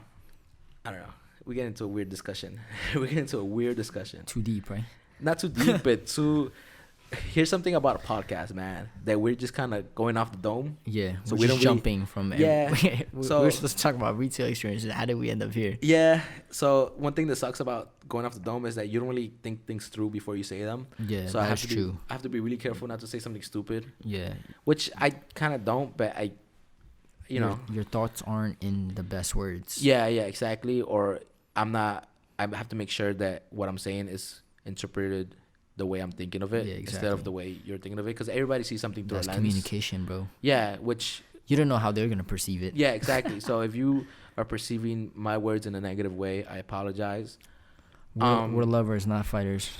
We get into a weird discussion. Too deep, right? Not too deep, but too. Here's something about a podcast, man, that we're just kind of going off the dome. Yeah. So We're we just don't really- jumping from. Yeah, so- we're supposed to talk about retail experiences. How did we end up here? Yeah. So one thing that sucks about going off the dome is that you don't really think things through before you say them. Yeah, So I have that's to true. I have to be really careful not to say something stupid, Yeah. which I kind of don't, but Your thoughts aren't in the best words. Yeah, exactly. Or I have to make sure that what I'm saying is interpreted the way I'm thinking of it, Yeah, instead exactly. of the way you're thinking of it, because everybody sees something through That's a lens. communication, bro. Yeah, which You don't know how they're gonna perceive it. yeah, exactly. So if you are perceiving my words in a negative way, I apologize. We're lovers, not fighters.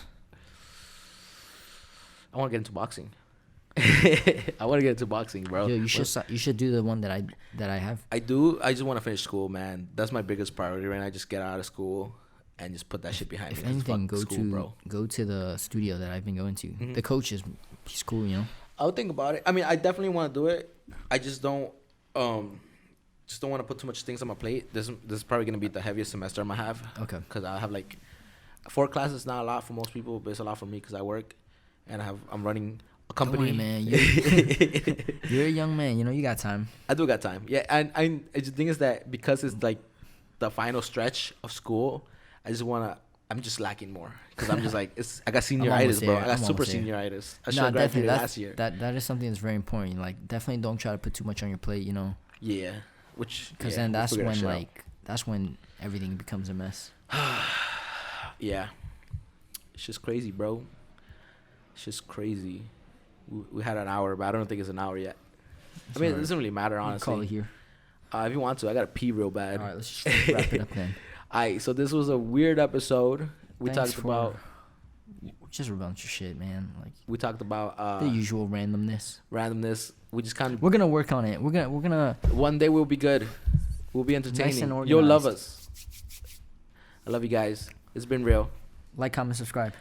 I want to get into boxing. I want to get into boxing, bro. Yo, you should do the one that I have. I do. I just want to finish school, man. That's my biggest priority right now. Just get out of school and just put that shit behind If me. Just anything, fuck school, go to the studio that I've been going to. Mhm. The coach he's cool, you know. I'll think about it. I mean, I definitely want to do it. I just don't want to put too much things on my plate. This is probably gonna be the heaviest semester I'm gonna have. Okay. Because I have like 4 classes. Not a lot for most people, but it's a lot for me because I work and I'm running a company. Don't worry, man. You're a young man. You know you got time. I do got time. Yeah, and the thing is that because it's like the final stretch of school, I'm just lacking more because I'm just like I got senioritis, bro. there. I got I'm super almost there. senioritis. I Nah, should have graduated that's, last year. That is something that's very important. Like, definitely don't try to put too much on your plate, you know, Yeah, which because yeah, then we'll that's figure that when shit out. like that's when everything becomes a mess. Yeah, it's just crazy, bro. It's just crazy. We had an hour, but I don't think it's an hour yet. I mean, it alright. doesn't really matter, We can honestly. call it here. If you want to, I gotta pee real bad. All right, let's just wrap it up then. Alright, so this was a weird episode. We Thanks talked about just a bunch of shit, man. Like the the usual randomness. randomness. We just kind of We're gonna work on it. We're gonna. one day we'll be good. We'll be entertaining. and You'll love organized. us. I love you guys. It's been real. Like, comment, subscribe.